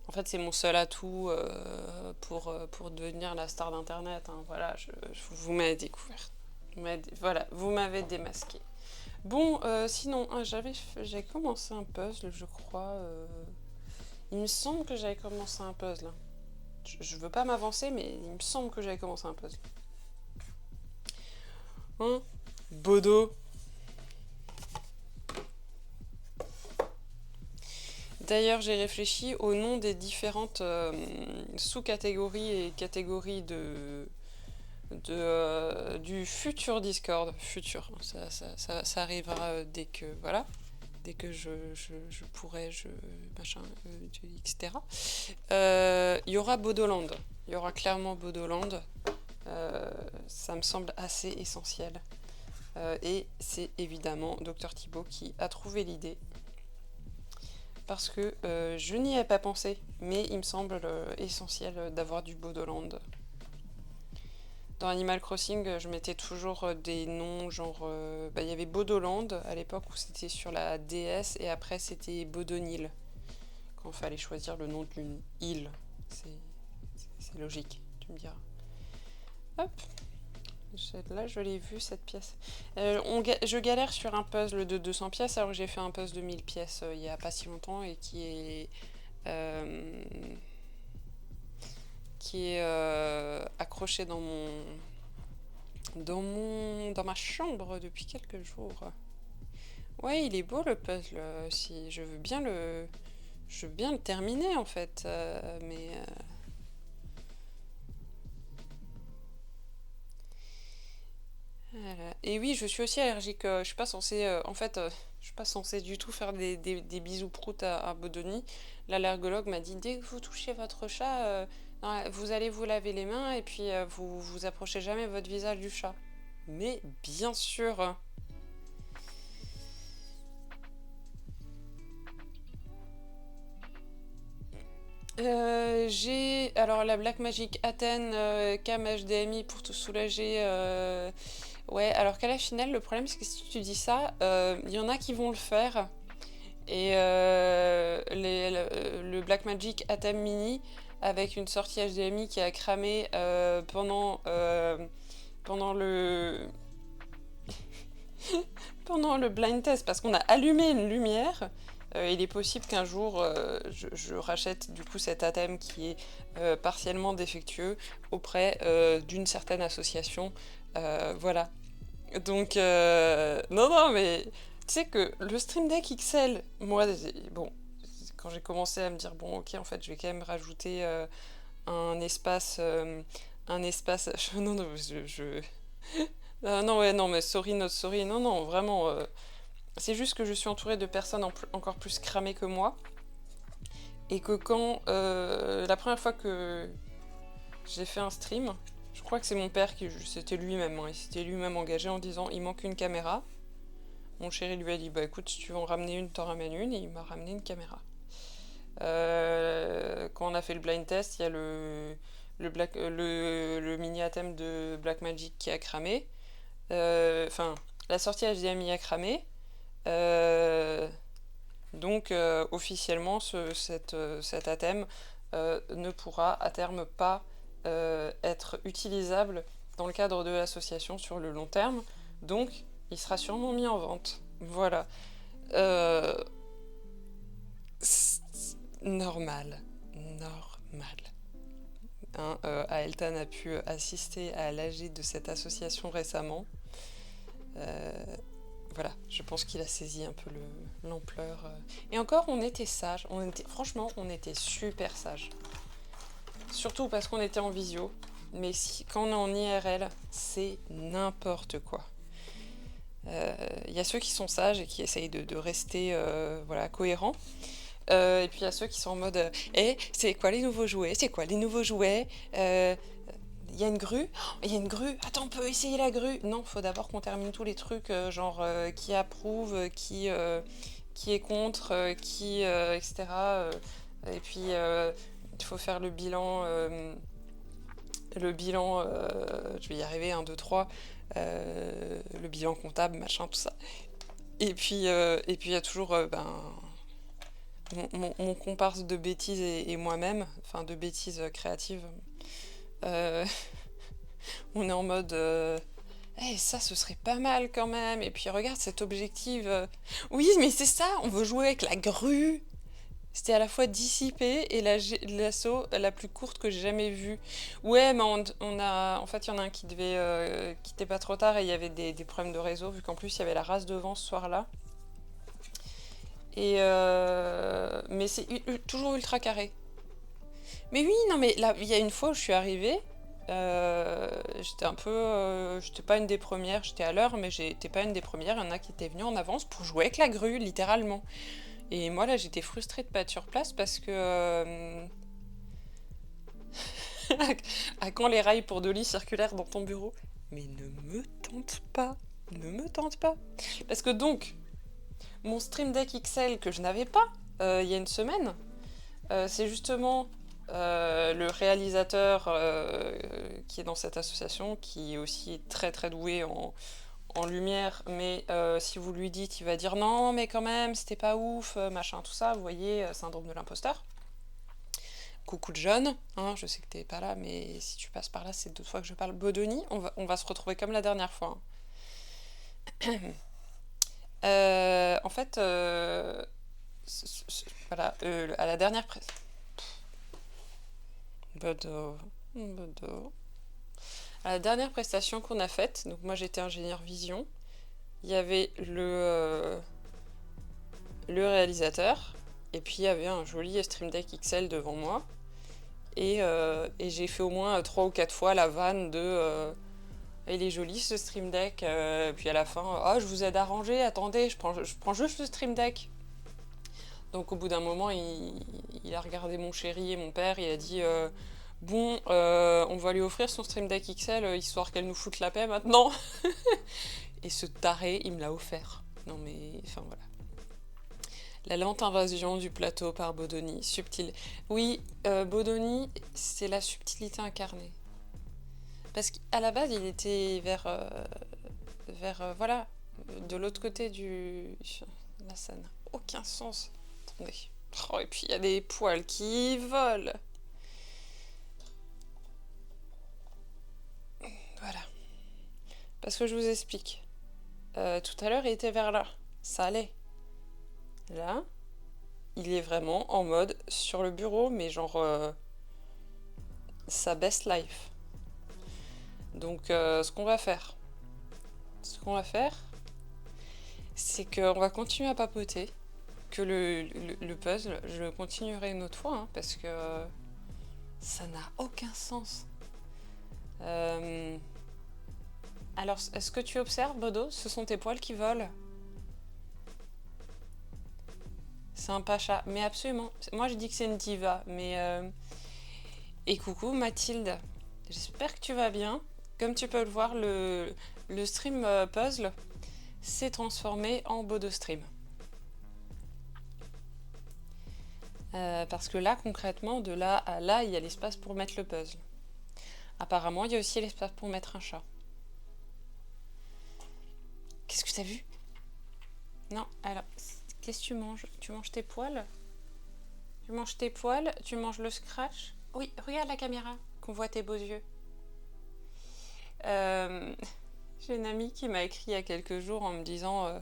En fait, c'est mon seul atout pour devenir la star d'Internet. Hein. Voilà, vous m'avez découvert. Voilà, vous m'avez démasqué. Bon, sinon, j'ai commencé un puzzle, je crois. Il me semble que j'avais commencé un puzzle. Je veux pas m'avancer, mais il me semble que j'avais commencé un puzzle. Hein? Bodo. D'ailleurs, j'ai réfléchi au nom des différentes sous-catégories et catégories du futur Discord. Futur, ça arrivera dès que, voilà, dès que je pourrai, machin, etc. Il y aura Bodoland. Il y aura clairement Bodoland. Ça me semble assez essentiel. Et c'est évidemment Dr Thibaut qui a trouvé l'idée. Parce que je n'y avais pas pensé, mais il me semble essentiel d'avoir du Bodoland. Dans Animal Crossing, je mettais toujours des noms, genre... il y avait Bodoland à l'époque où c'était sur la DS, et après c'était Bodonil, quand il fallait choisir le nom d'une île. C'est logique, tu me diras. Hop, là je l'ai vu cette pièce. Je galère sur un puzzle de 200 pièces, alors que j'ai fait un puzzle de 1000 pièces il n'y a pas si longtemps, et qui est accroché dans ma chambre depuis quelques jours. Ouais, il est beau le puzzle. Si je veux bien le terminer en fait, mais voilà. Et oui, je suis aussi allergique. Je suis pas censée, je suis pas censée du tout faire des bisous proutes à Bodoni. L'allergologue m'a dit dès que vous touchez votre chat, vous allez vous laver les mains et puis vous approchez jamais votre visage du chat. Mais bien sûr. J'ai alors la Black Magic Athènes Cam HDMI pour te soulager. Ouais, alors qu'à la finale, le problème c'est que si tu dis ça, il y en a qui vont le faire. Et le Blackmagic Atem Mini avec une sortie HDMI qui a cramé pendant le pendant le blind test parce qu'on a allumé une lumière. Il est possible qu'un jour je rachète du coup cet Atem qui est partiellement défectueux auprès d'une certaine association. Voilà. Donc non mais tu sais que le Stream Deck XL, moi, bon, quand j'ai commencé à me dire, bon, ok, en fait, je vais quand même rajouter un espace, non, non, non, ouais, non, mais sorry, not sorry, non, non, vraiment, c'est juste que je suis entourée de personnes encore plus cramées que moi, et que quand, la première fois que j'ai fait un stream, je crois que c'est mon père c'était lui-même, hein, il s'était lui-même engagé en disant, il manque une caméra. Mon chéri lui a dit, bah écoute, si tu veux en ramener une, t'en ramènes une, et il m'a ramené une caméra. Quand on a fait le blind test, il y a le mini Atem de Blackmagic qui a cramé. Enfin, la sortie HDMI a cramé. donc officiellement cet ATM ne pourra à terme pas être utilisable dans le cadre de l'association sur le long terme, donc il sera sûrement mis en vente. Voilà. Normal. Hein, Aeltan a pu assister à l'AG de cette association récemment. Voilà, je pense qu'il a saisi un peu l'ampleur. Et encore, on était sages. Franchement, on était super sages. Surtout parce qu'on était en visio. Mais quand on est en IRL, c'est n'importe quoi. Y a ceux qui sont sages et qui essayent de rester voilà, cohérents. Et puis il y a ceux qui sont en mode c'est quoi les nouveaux jouets? C'est quoi les nouveaux jouets? Il y a une grue? Il y a une grue? Attends, on peut essayer la grue? Non, faut d'abord qu'on termine tous les trucs, genre qui approuve, qui est contre, etc. Et puis il faut faire le bilan, je vais y arriver, 1, 2, 3, le bilan comptable, machin, tout ça. Et puis il y a toujours mon comparse de bêtises et moi-même, enfin de bêtises créatives. On est en mode ça ce serait pas mal quand même, et puis regarde cet objectif, oui mais c'est ça, on veut jouer avec la grue. C'était à la fois dissipé et l'assaut la plus courte que j'ai jamais vue. Ouais, mais en fait il y en a un qui devait quitter pas trop tard et il y avait des problèmes de réseau, vu qu'en plus il y avait la race de vent ce soir-là. Et mais c'est toujours ultra carré. Mais oui, non mais là, il y a une fois où je suis arrivée, j'étais un peu... j'étais pas une des premières, j'étais à l'heure, mais j'étais pas une des premières. Il y en a qui étaient venus en avance pour jouer avec la grue, littéralement. Et moi, là, j'étais frustrée de pas être sur place parce que... à quand les rails pour Dolly circulaires dans ton bureau? Mais ne me tente pas, ne me tente pas. Parce que donc, mon Stream Deck XL que je n'avais pas il y a une semaine, c'est justement le réalisateur qui est dans cette association, qui est aussi très très doué en lumière, mais si vous lui dites, il va dire non, mais quand même, c'était pas ouf, machin, tout ça, vous voyez, syndrome de l'imposteur. Coucou de John, hein, je sais que t'es pas là, mais si tu passes par là, c'est 2 fois que je parle. Bodoni, on va se retrouver comme la dernière fois. Hein. En fait, voilà, à la dernière à la dernière prestation qu'on a faite, donc moi j'étais ingénieur vision, il y avait le réalisateur, et puis il y avait un joli Stream Deck XL devant moi, et j'ai fait au moins 3 ou 4 fois la vanne de il est joli ce Stream Deck, puis à la fin, je vous aide à ranger, attendez, je prends juste le Stream Deck. Donc au bout d'un moment, il a regardé mon chéri et mon père, il a dit bon, on va lui offrir son Stream Deck XL, histoire qu'elle nous foute la paix maintenant. Et ce taré, il me l'a offert. Non mais, enfin voilà. La lente invasion du plateau par Bodoni, subtil. Oui, Bodoni, c'est la subtilité incarnée. Parce qu'à la base, il était vers voilà, de l'autre côté du... Là, ça n'a aucun sens. Attendez. Oh, et puis il y a des poils qui volent. Voilà. Parce que je vous explique. Tout à l'heure, il était vers là. Ça allait. Là, il est vraiment en mode sur le bureau, mais genre sa best life. Donc, ce qu'on va faire, c'est qu'on va continuer à papoter, que le puzzle, je le continuerai une autre fois, hein, parce que ça n'a aucun sens. Alors, est-ce que tu observes, Bodo? Ce sont tes poils qui volent. C'est un pacha, mais absolument. Moi, je dis que c'est une diva, mais... Et coucou, Mathilde. J'espère que tu vas bien. Comme tu peux le voir, le stream puzzle s'est transformé en Bodo stream. Parce que là, concrètement, de là à là, il y a l'espace pour mettre le puzzle. Apparemment, il y a aussi l'espace pour mettre un chat. Qu'est-ce que t'as vu? Non, alors, Qu'est-ce que tu manges? Tu manges tes poils? Tu manges tes poils? Tu manges le scratch? Oui, regarde la caméra, qu'on voit tes beaux yeux. J'ai une amie qui m'a écrit il y a quelques jours en me disant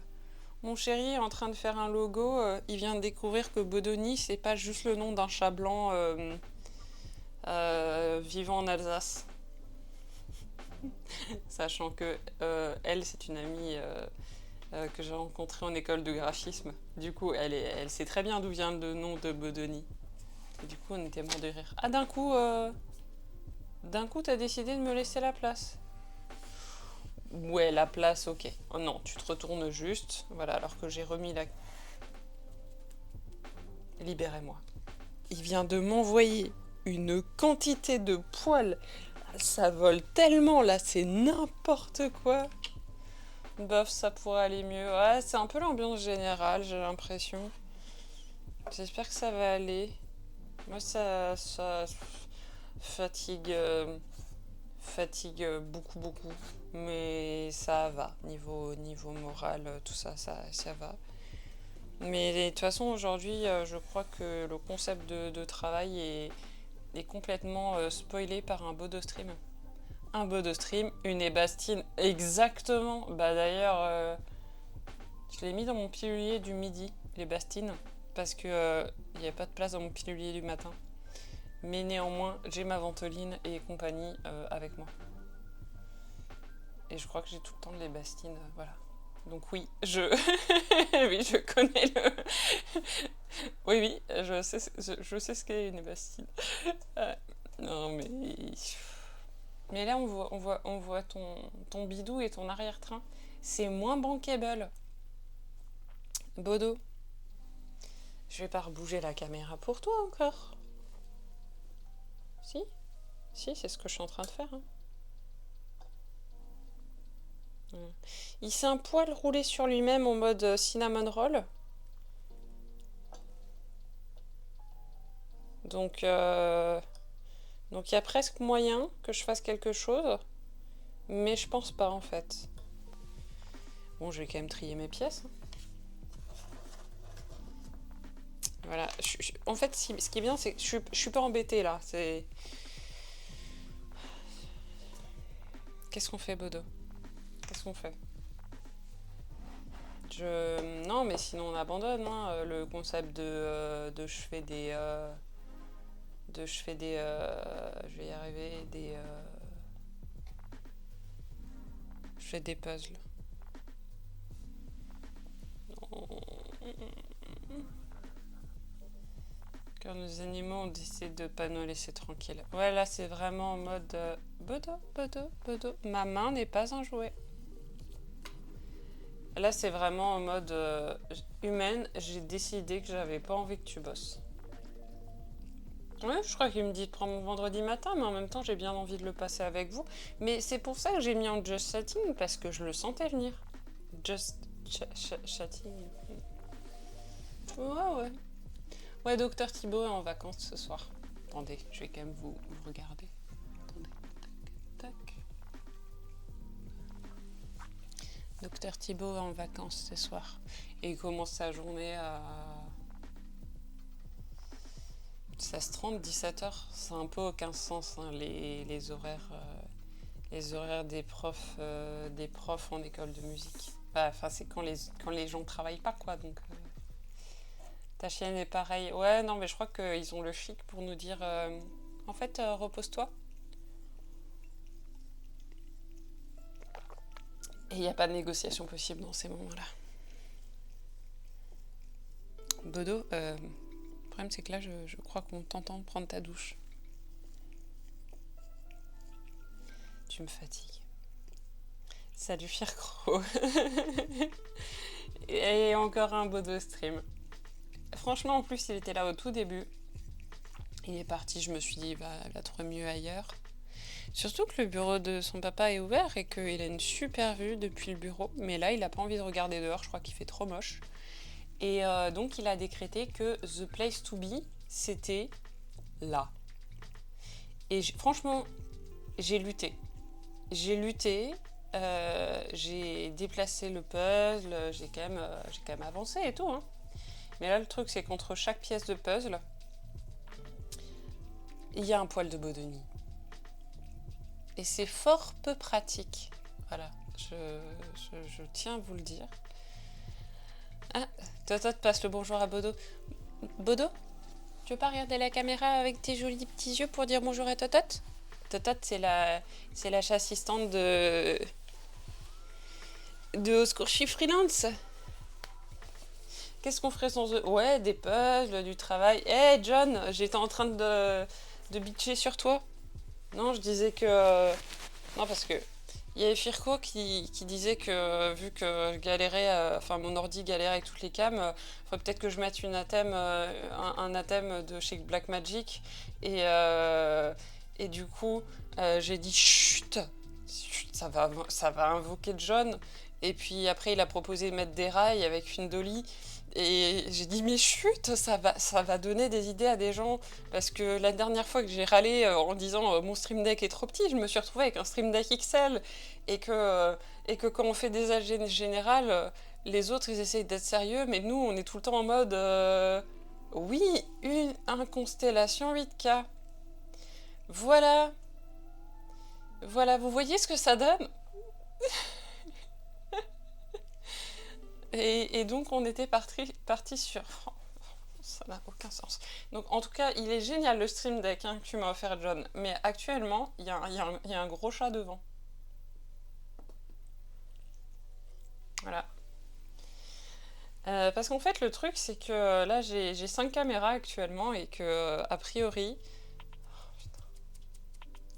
mon chéri est en train de faire un logo, il vient de découvrir que Bodoni, c'est pas juste le nom d'un chat blanc vivant en Alsace. Sachant que elle, c'est une amie que j'ai rencontrée en école de graphisme. Du coup, elle sait très bien d'où vient le nom de Bodoni. Et du coup, on était mort de rire. Ah, d'un coup, t'as décidé de me laisser la place. Ouais, la place, ok. Oh non, tu te retournes juste. Voilà, alors que j'ai remis la... Libérez-moi. Il vient de m'envoyer une quantité de poils. Ça vole tellement, là, c'est n'importe quoi. Bof, ça pourrait aller mieux. Ouais, c'est un peu l'ambiance générale, j'ai l'impression. J'espère que ça va aller. Moi, ça fatigue... fatigue beaucoup, beaucoup. Mais ça va. Niveau moral, tout ça, ça va. Mais de toute façon, aujourd'hui, je crois que le concept de travail est complètement spoilé par un Bodo Stream. Un Bodo Stream, une ébastine, exactement. Bah d'ailleurs, je l'ai mis dans mon pilulier du midi, les bastines, parce que il n'y a pas de place dans mon pilulier du matin. Mais néanmoins, j'ai ma ventoline et compagnie avec moi. Et je crois que j'ai tout le temps de les bastines, voilà. Donc oui, oui, je connais le... oui, je sais ce qu'est une bastine. Non, mais... Mais là, on voit ton bidou et ton arrière-train. C'est moins bankable. Bodo, je vais pas rebouger la caméra pour toi encore. Si, c'est ce que je suis en train de faire. Hein. Il s'est un poil roulé sur lui-même en mode cinnamon roll. Donc, il y a presque moyen que je fasse quelque chose. Mais je pense pas, en fait. Bon, je vais quand même trier mes pièces. Voilà. En fait, ce qui est bien, c'est que je suis pas embêtée, là. C'est... Qu'est-ce qu'on fait, Bodo? Qu'est-ce qu'on fait? Non, mais sinon on abandonne hein, le concept de je fais des... je vais y arriver, je fais des puzzles. Car nos animaux ont décidé de pas nous laisser tranquilles. Ouais, là c'est vraiment en mode... Bodo. Ma main n'est pas un jouet. Là, c'est vraiment en mode humaine. J'ai décidé que j'avais pas envie que tu bosses. Ouais, je crois qu'il me dit de prendre mon vendredi matin, mais en même temps, j'ai bien envie de le passer avec vous. Mais c'est pour ça que j'ai mis en just chatting, parce que je le sentais venir. Just chatting. Ouais. Ouais, Docteur Thibaut est en vacances ce soir. Attendez, je vais quand même vous regarder. Attendez, tac. Docteur Thibaut est en vacances ce soir. Et il commence sa journée à 16h30, 17h. C'est un peu aucun sens, hein, les horaires des profs en école de musique. Enfin, c'est quand les gens travaillent pas, quoi. Donc, ta chienne est pareille. Ouais, non, mais je crois qu'ils ont le chic pour nous dire en fait, repose-toi. Et il n'y a pas de négociation possible dans ces moments-là. Bodo, le problème c'est que là, je crois qu'on t'entend prendre ta douche. Tu me fatigues. Salut Fircro. Et encore un Bodo stream. Franchement, en plus, il était là au tout début. Il est parti, je me suis dit, il va trouver mieux ailleurs. Surtout que le bureau de son papa est ouvert et qu'il a une super vue depuis le bureau. Mais là, il n'a pas envie de regarder dehors, je crois qu'il fait trop moche. Et donc, il a décrété que the place to be, c'était là. Et franchement, j'ai lutté. J'ai déplacé le puzzle, j'ai quand même avancé et tout. Hein. Mais là, le truc, c'est qu'entre chaque pièce de puzzle, il y a un poil de Bodoni. Et c'est fort peu pratique. Voilà, je tiens à vous le dire. Ah, Totot passe le bonjour à Bodo. Bodo, tu veux pas regarder la caméra avec tes jolis petits yeux pour dire bonjour à Totot? Totot, c'est la chassistante de Au secours, je suis freelance. Qu'est-ce qu'on ferait sans eux? Ouais, des puzzles, du travail. Hey John, j'étais en train de bitcher sur toi. Non, je disais que... non, parce que il y avait Firko qui disait que vu que je galérais, enfin mon ordi galérait avec toutes les cams, faudrait peut-être que je mette un athème de chez Blackmagic. Et du coup, j'ai dit chut, ça va invoquer John. Et puis après, il a proposé de mettre des rails avec une dolly. Et j'ai dit, mais chut, ça va donner des idées à des gens. Parce que la dernière fois que j'ai râlé en disant mon Stream Deck est trop petit, je me suis retrouvée avec un Stream Deck XL. Et que quand on fait des aides générales, les autres, ils essayent d'être sérieux. Mais nous, on est tout le temps en mode, oui, une constellation 8K. Voilà. Voilà, vous voyez ce que ça donne? Et donc on était parti sur... ça n'a aucun sens. Donc en tout cas, il est génial le Stream Deck que tu m'as offert, John. Mais actuellement, il y a un gros chat devant. Voilà. Parce qu'en fait, le truc, c'est que là, j'ai 5 caméras actuellement et que, a priori...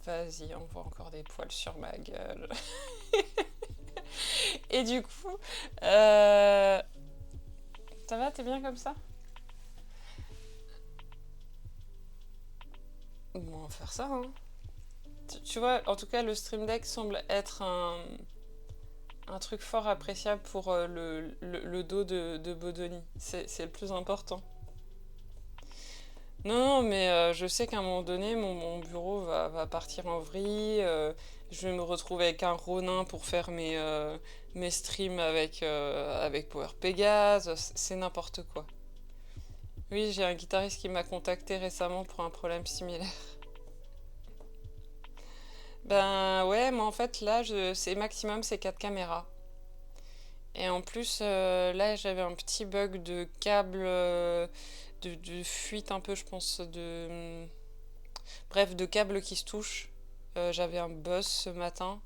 Vas-y, on voit encore des poils sur ma gueule. Et du coup, ça va, t'es bien comme ça? Bon, on va faire ça, hein. Tu vois, en tout cas, le Stream Deck semble être un truc fort appréciable pour le dos de Bodoni. C'est le plus important. Non, mais je sais qu'à un moment donné, mon bureau va partir en vrille. Je vais me retrouver avec un Ronin pour faire mes streams avec Power Pégase. C'est n'importe quoi. Oui, j'ai un guitariste qui m'a contacté récemment pour un problème similaire. Ben ouais, moi en fait là, c'est maximum c'est 4 caméras. Et en plus, là j'avais un petit bug de câble, de fuite un peu, je pense, bref, de câbles qui se touchent. J'avais un buzz ce matin.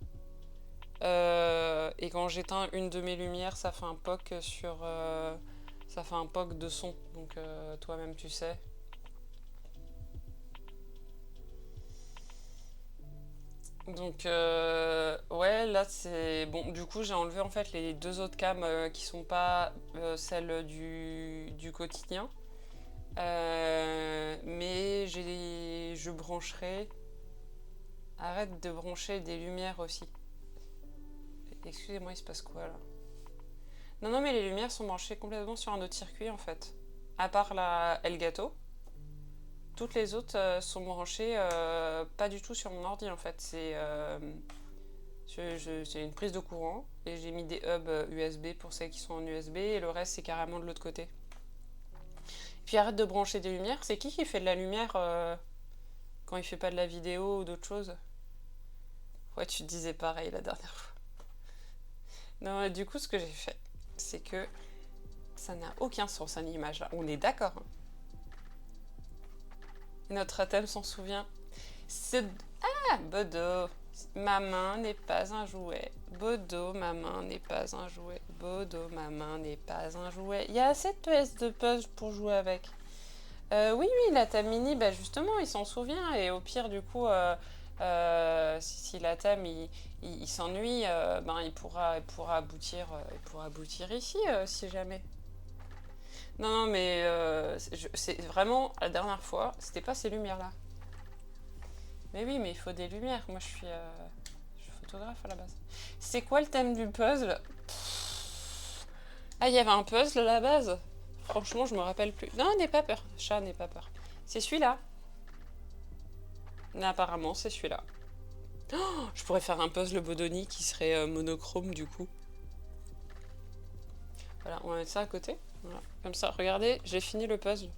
Et quand j'éteins une de mes lumières, ça fait un POC ça fait un POC de son. Donc toi-même tu sais. Donc ouais, là c'est bon. Du coup, j'ai enlevé en fait les 2 autres cams qui sont pas celles du quotidien. Mais je brancherai. Arrête de brancher des lumières aussi. Excusez-moi, il se passe quoi là? Non, mais les lumières sont branchées complètement sur un autre circuit en fait. À part la Elgato. Toutes les autres sont branchées pas du tout sur mon ordi en fait. C'est une prise de courant et j'ai mis des hubs USB pour celles qui sont en USB et le reste c'est carrément de l'autre côté. Puis arrête de brancher des lumières. C'est qui fait de la lumière quand il fait pas de la vidéo ou d'autres choses? Ouais, tu te disais pareil la dernière fois. Non, et du coup, ce que j'ai fait, c'est que ça n'a aucun sens, une image là. On est d'accord. Hein. Notre thème s'en souvient. Bodo, ma main n'est pas un jouet. Bodo, ma main n'est pas un jouet. Bodo, ma main n'est pas un jouet. Il y a assez de pièces de puzzle pour jouer avec. Oui, la table mini, bah justement, il s'en souvient. Et au pire, du coup, si la table il s'ennuie, ben il pourra aboutir ici, si jamais. Non, mais c'est vraiment la dernière fois, c'était pas ces lumières-là. Mais oui, mais il faut des lumières. Moi, je suis photographe à la base. C'est quoi le thème du puzzle? Ah, il y avait un puzzle à la base. Franchement, je me rappelle plus. Non, n'aie pas peur. Chat, n'aie pas peur. C'est celui-là. Mais apparemment, c'est celui-là. Oh, je pourrais faire un puzzle Bodoni qui serait monochrome du coup. Voilà, on va mettre ça à côté. Voilà. Comme ça, regardez, j'ai fini le puzzle.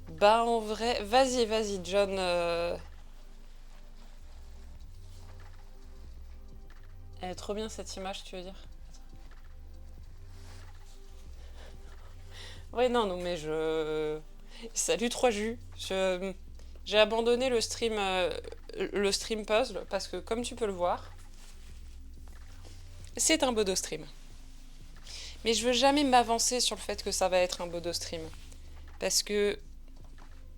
Bah en vrai, vas-y, John. Elle est trop bien cette image, tu veux dire? Ouais, non, mais je... Salut 3Jus. J'ai abandonné le stream puzzle parce que, comme tu peux le voir, c'est un Bodo stream. Mais je veux jamais m'avancer sur le fait que ça va être un Bodo stream. Parce que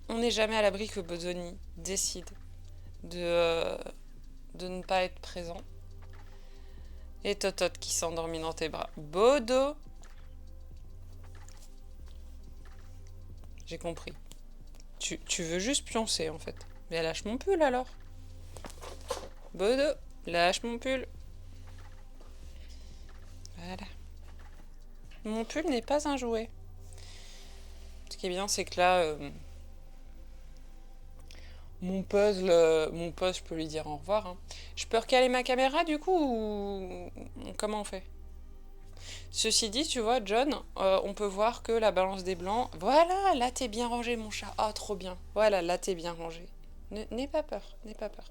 on n'est jamais à l'abri que Bodoni décide de ne pas être présent. Et Totot qui s'endormit dans tes bras. Bodo! J'ai compris. Tu veux juste pioncer en fait. Mais lâche mon pull alors. Bodo, lâche mon pull. Voilà. Mon pull n'est pas un jouet. Ce qui est bien, c'est que là, mon puzzle, je peux lui dire au revoir. Hein. Je peux recaler ma caméra du coup ou comment on fait? Ceci dit, tu vois, John, on peut voir que la balance des blancs... Voilà, là t'es bien rangé, mon chat. Ah, trop bien. Voilà, là t'es bien rangé. N'aie pas peur, n'aie pas peur.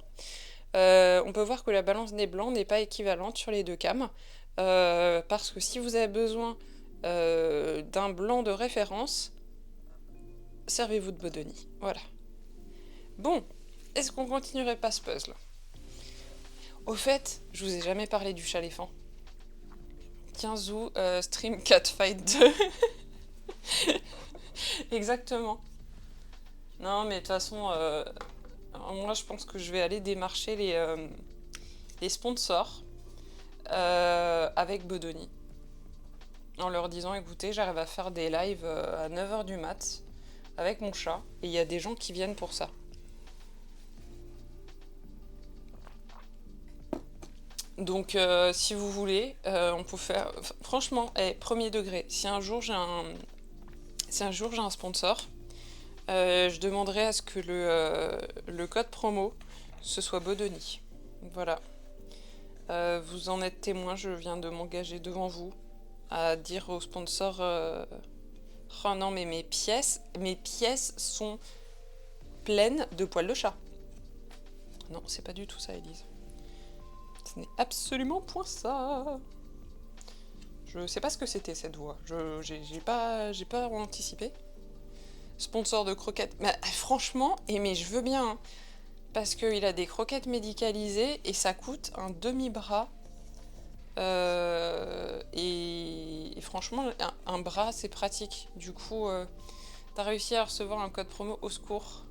On peut voir que la balance des blancs n'est pas équivalente sur les deux cams. Parce que si vous avez besoin d'un blanc de référence, servez-vous de Bodoni. Voilà. Bon, est-ce qu'on continuerait pas ce puzzle? Au fait, je vous ai jamais parlé du chat-éléphant. 15 août, stream Catfight 2. Exactement. Non, mais de toute façon, moi je pense que je vais aller démarcher les sponsors avec Bodoni. En leur disant, écoutez, j'arrive à faire des lives à 9h du mat avec mon chat. Et il y a des gens qui viennent pour ça. Donc, si vous voulez, on peut faire... Franchement, premier degré, si un jour j'ai un sponsor, je demanderai à ce que le code promo, ce soit Bodoni. Voilà. Vous en êtes témoin, je viens de m'engager devant vous à dire au sponsor... Oh non, mais mes pièces sont pleines de poils de chat. Non, c'est pas du tout ça, Élise. Ce n'est absolument point ça. Je sais pas ce que c'était cette voix. J'ai pas anticipé. Sponsor de croquettes. Mais franchement, mais je veux bien. Hein, parce qu'il a des croquettes médicalisées et ça coûte un demi-bras. Et franchement, un bras, c'est pratique. Du coup, t'as réussi à recevoir un code promo au secours.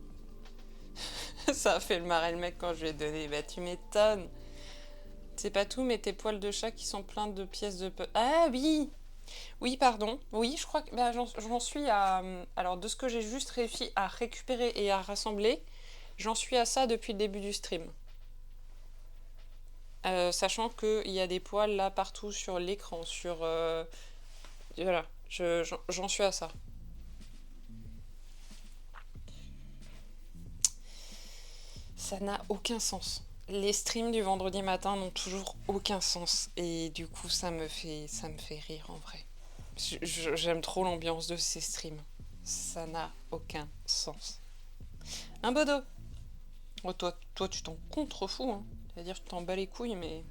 Ça a fait le marrer le mec quand je lui ai donné. Bah, tu m'étonnes. C'est pas tout, mais tes poils de chat qui sont pleins de pièces de... Ah oui! Oui, pardon. Oui, je crois que bah, j'en suis à... Alors, de ce que j'ai juste réussi à récupérer et à rassembler, j'en suis à ça depuis le début du stream. Sachant qu'il y a des poils là partout sur l'écran, sur... Voilà, j'en suis à ça. Ça n'a aucun sens. Les streams du vendredi matin n'ont toujours aucun sens. Et du coup, ça me fait rire en vrai. J'aime trop l'ambiance de ces streams. Ça n'a aucun sens. Un Bodo. Oh, toi, tu t'en contrefous, hein. C'est-à-dire, tu t'en bats les couilles, mais...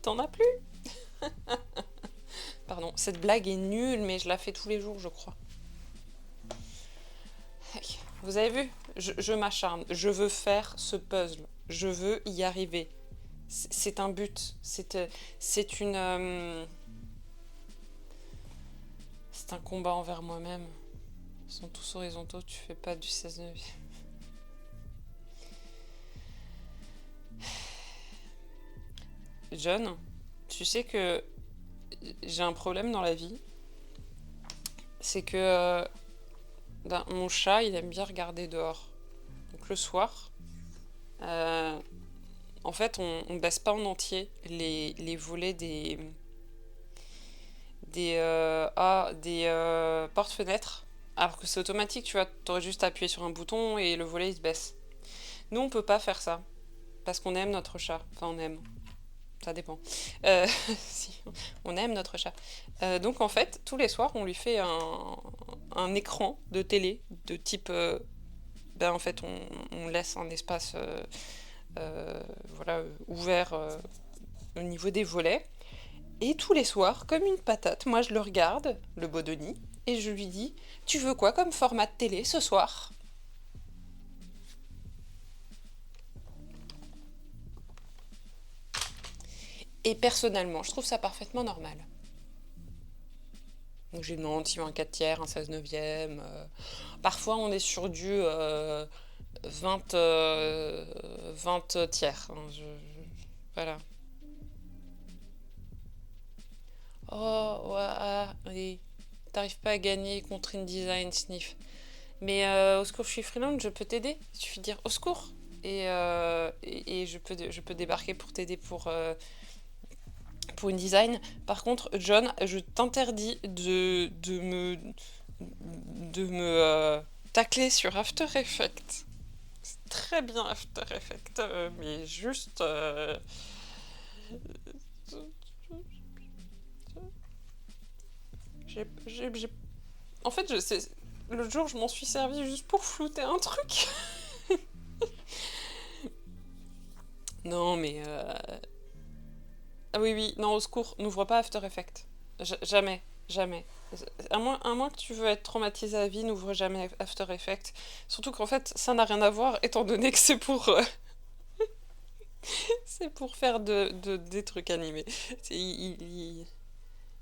T'en as plus. Pardon, cette blague est nulle, mais je la fais tous les jours, je crois. Vous avez vu? Je m'acharne. Je veux faire ce puzzle. Je veux y arriver. C'est un but. C'est une... C'est un combat envers moi-même. Ils sont tous horizontaux, tu fais pas du 16-9. John, tu sais que j'ai un problème dans la vie. C'est que mon chat, il aime bien regarder dehors. Donc le soir, en fait, on baisse pas en entier les volets des porte-fenêtres. Alors que c'est automatique, tu vois, t'aurais juste à appuyer sur un bouton et le volet il se baisse. Nous, on peut pas faire ça. Parce qu'on aime notre chat. Enfin, on aime. ça dépend. Si on aime notre chat. Donc en fait, tous les soirs, on lui fait un écran de télé de type... en fait, on laisse un espace voilà, ouvert au niveau des volets. Et tous les soirs, comme une patate, moi je le regarde, le beau Denis, et je lui dis, tu veux quoi comme format de télé ce soir? Et personnellement, je trouve ça parfaitement normal. Donc j'ai demandé si un 4 tiers, un 16 neuvième. Parfois on est sur du 20, 20 tiers. Hein, voilà. Oh, ouais, ah, oui. T'arrives pas à gagner contre InDesign Sniff. Mais au secours, je suis freelance, je peux t'aider. Il suffit de dire au secours. Et je peux débarquer pour t'aider pour InDesign. Par contre, John, je t'interdis de me tacler sur After Effects. C'est très bien After Effects, mais juste... En fait, l'autre jour, je m'en suis servi juste pour flouter un truc. Non, mais... Ah oui, oui, non, au secours, n'ouvre pas After Effects. Jamais, jamais. À moins que tu veux être traumatisé à vie, n'ouvre jamais After Effects. Surtout qu'en fait, ça n'a rien à voir, étant donné que c'est pour... c'est pour faire des trucs animés.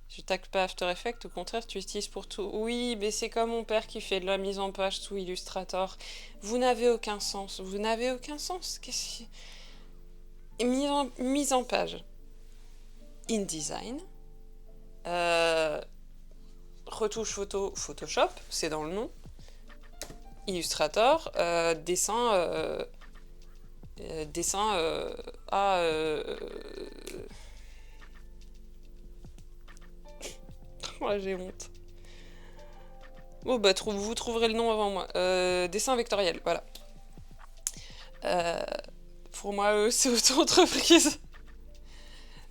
Je tacle pas After Effects, au contraire, tu utilises pour tout. Oui, mais c'est comme mon père qui fait de la mise en page sous Illustrator. Vous n'avez aucun sens. Vous n'avez aucun sens. Qu'est-ce que... Mise en page. InDesign. Retouche photo, Photoshop, c'est dans le nom. Illustrator. Dessin... Ouais, j'ai honte. Bon, bah, vous trouverez le nom avant moi. Dessin vectoriel, voilà. Pour moi, c'est auto-entreprise.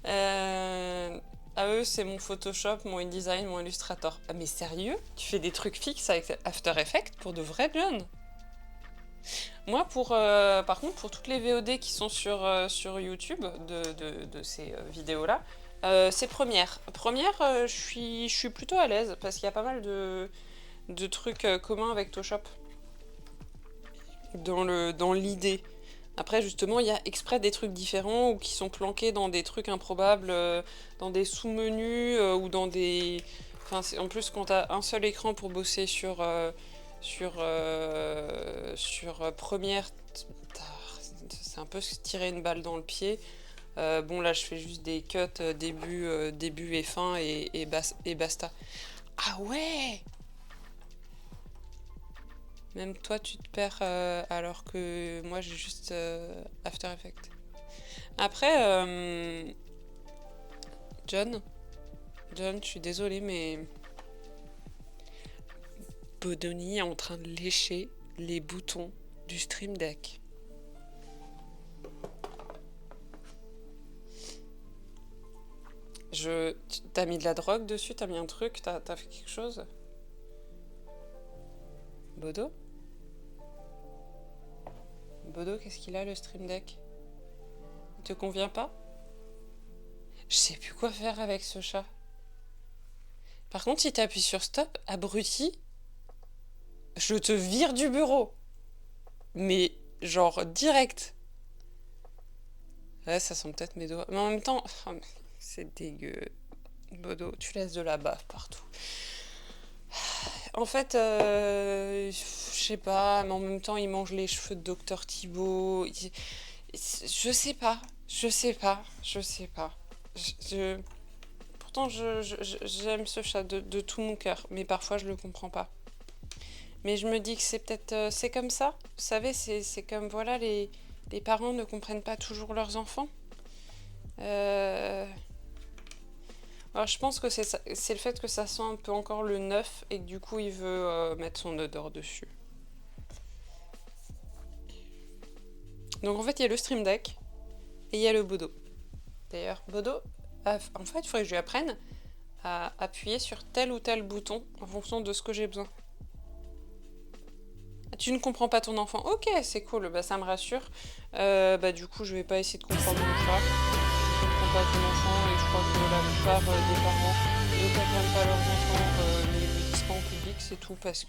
AE, c'est mon Photoshop, mon InDesign, mon Illustrator. Ah, mais sérieux? Tu fais des trucs fixes avec After Effects pour de vrais jeunes? Moi, par contre, pour toutes les VOD qui sont sur YouTube de ces vidéos-là, c'est Première. Première, je suis plutôt à l'aise parce qu'il y a pas mal de trucs communs avec Photoshop dans l'idée. Après, justement, il y a exprès des trucs différents ou qui sont planqués dans des trucs improbables, dans des sous-menus ou dans des... Enfin, en plus, quand t'as un seul écran pour bosser sur Première, c'est un peu se tirer une balle dans le pied. Bon, là, je fais juste des cuts début et fin et basta. Ah ouais! Même toi, tu te perds alors que moi, j'ai juste After Effects. Après, John, je suis désolée, mais Bodoni est en train de lécher les boutons du Stream Deck. T'as mis de la drogue dessus? T'as mis un truc? T'as fait quelque chose? Bodo? Bodo, qu'est-ce qu'il a, le Stream Deck? Il te convient pas? Je sais plus quoi faire avec ce chat. Par contre, si t'appuies sur stop, abruti, je te vire du bureau. Mais genre direct. Ouais, ça sent peut-être mes doigts. Mais en même temps, oh, c'est dégueu. Bodo, tu laisses de la bave partout. En fait, je sais pas, mais en même temps, il mange les cheveux de Docteur Thibault. Je sais pas. Pourtant, j'aime ce chat de tout mon cœur, mais parfois, je le comprends pas. Mais je me dis que c'est peut-être... c'est comme ça. Vous savez, c'est comme, voilà, les parents ne comprennent pas toujours leurs enfants. Alors, je pense que c'est le fait que ça sent un peu encore le neuf et que du coup il veut mettre son odeur dessus. Donc en fait il y a le Stream Deck et il y a le Bodo. D'ailleurs, Bodo, en fait, il faudrait que je lui apprenne à appuyer sur tel ou tel bouton en fonction de ce que j'ai besoin. Tu ne comprends pas ton enfant? Ok, c'est cool, bah ça me rassure. Du coup, je vais pas essayer de comprendre mon chat. Je ne comprends pas ton enfant et je crois que la plupart des parents ne comprennent pas leurs enfants, mais ils le disent pas en public, c'est tout parce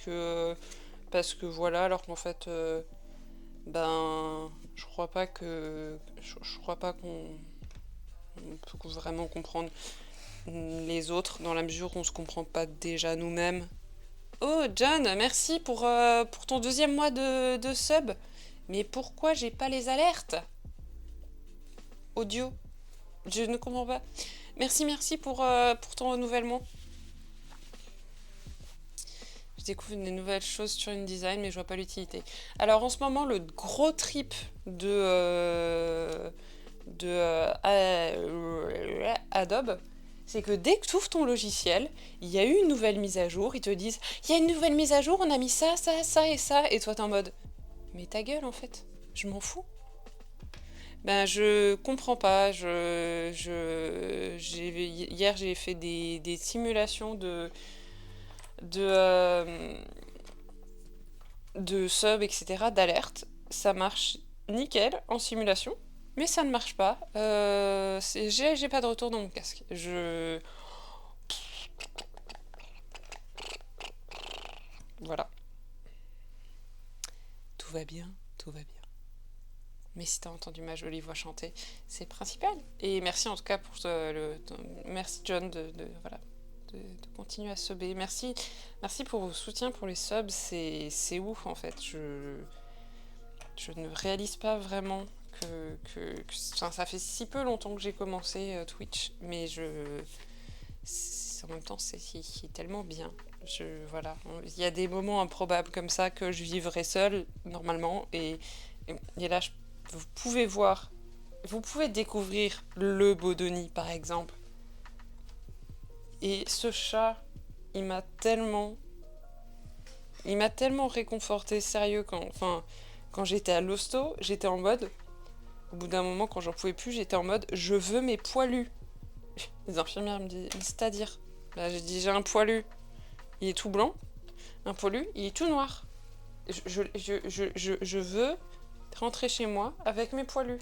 que voilà, alors qu'en fait, je crois pas qu'on peut vraiment comprendre les autres dans la mesure où on se comprend pas déjà nous-mêmes. Oh John, merci pour ton 2e mois de sub. Mais pourquoi j'ai pas les alertes audio? Je ne comprends pas. Merci pour ton renouvellement. Je découvre des nouvelles choses sur InDesign, mais je vois pas l'utilité. Alors en ce moment, le gros trip de Adobe, c'est que dès que tu ouvres ton logiciel, il y a eu une nouvelle mise à jour, ils te disent il y a une nouvelle mise à jour, on a mis ça et ça, et toi t'es en mode mais ta gueule en fait, je m'en fous. Je comprends pas, hier j'ai fait des simulations de sub, etc., d'alerte, ça marche nickel en simulation. Mais ça ne marche pas. J'ai pas de retour dans mon casque. Voilà. Tout va bien, tout va bien. Mais si t'as entendu ma jolie voix chanter, c'est principal. Et merci en tout cas pour merci John de continuer à subber. Merci pour vos soutiens pour les subs. C'est ouf en fait. Je ne réalise pas vraiment ça fait si peu longtemps que j'ai commencé Twitch, mais en même temps c'est tellement bien. Voilà, il y a des moments improbables comme ça que je vivrai seule normalement et là vous pouvez découvrir le Bodoni par exemple. Et ce chat, il m'a tellement réconforté, sérieux, quand j'étais à l'hosto, j'étais en mode, au bout d'un moment, quand j'en pouvais plus, j'étais en mode, je veux mes poilus. Les infirmières me disent, c'est-à-dire? J'ai dit, j'ai un poilu, il est tout blanc, un poilu, il est tout noir. Je veux rentrer chez moi avec mes poilus.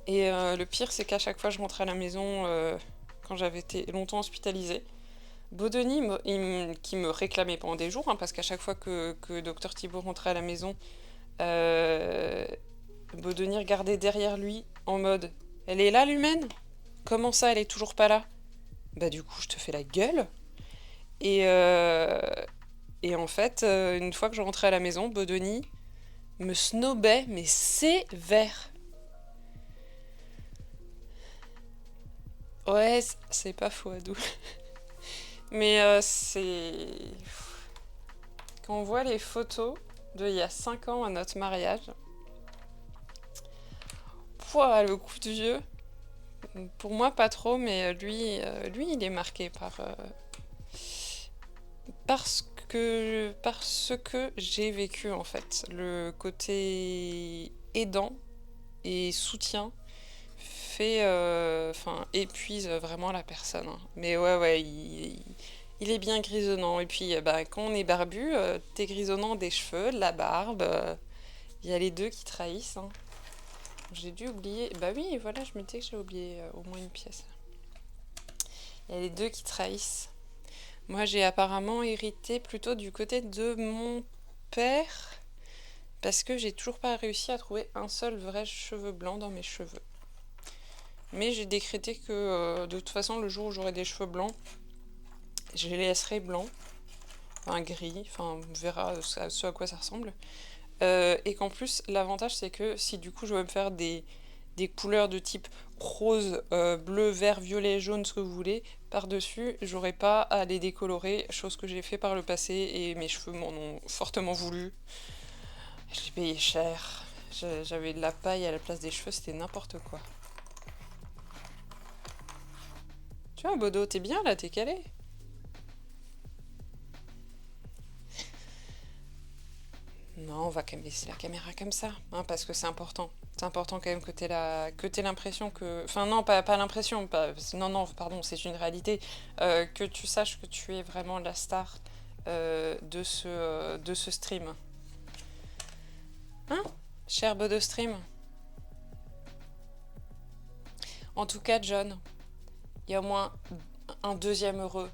Et le pire, c'est qu'à chaque fois, je rentrais à la maison, quand j'avais été longtemps hospitalisée, Bodoni, qui me réclamait pendant des jours, parce qu'à chaque fois que Dr Thibault rentrait à la maison, Bodoni regardait derrière lui en mode « Elle est là, l'humaine? Comment ça, elle est toujours pas là ?» Du coup, je te fais la gueule. Et en fait, une fois que je rentrais à la maison, Bodoni me snobait, mais sévère. Ouais, c'est pas faux, Adou. Mais c'est... Quand on voit les photos d'il y a 5 ans à notre mariage, le coup de vieux, pour moi pas trop, mais lui il est marqué par ce que j'ai vécu en fait. Le côté aidant et soutien épuise vraiment la personne. Mais ouais, il est bien grisonnant. Et puis, quand on est barbu, t'es grisonnant des cheveux, de la barbe. Il y a les deux qui trahissent. J'ai dû oublier... oui, voilà, je me disais que j'ai oublié au moins une pièce. Il y a les deux qui trahissent. Moi, j'ai apparemment hérité plutôt du côté de mon père, parce que j'ai toujours pas réussi à trouver un seul vrai cheveu blanc dans mes cheveux. Mais j'ai décrété que de toute façon, le jour où j'aurai des cheveux blancs, je les laisserai blancs, gris, on verra ce à quoi ça ressemble. Et qu'en plus, l'avantage, c'est que si du coup je veux me faire des couleurs de type rose, bleu, vert, violet, jaune, ce que vous voulez, par-dessus, j'aurai pas à les décolorer, chose que j'ai fait par le passé et mes cheveux m'en ont fortement voulu. Je l'ai payé cher. J'avais de la paille à la place des cheveux, c'était n'importe quoi. Tu vois, Bodo, t'es bien là, t'es calé. Non, on va quand même laisser la caméra comme ça, hein, parce que c'est important. C'est important quand même que t'aies l'impression que... Enfin non, pas l'impression, non, pardon, c'est une réalité. Que tu saches que tu es vraiment la star de ce stream. Hein, cher Bodo Stream? En tout cas, John, il y a au moins un deuxième heureux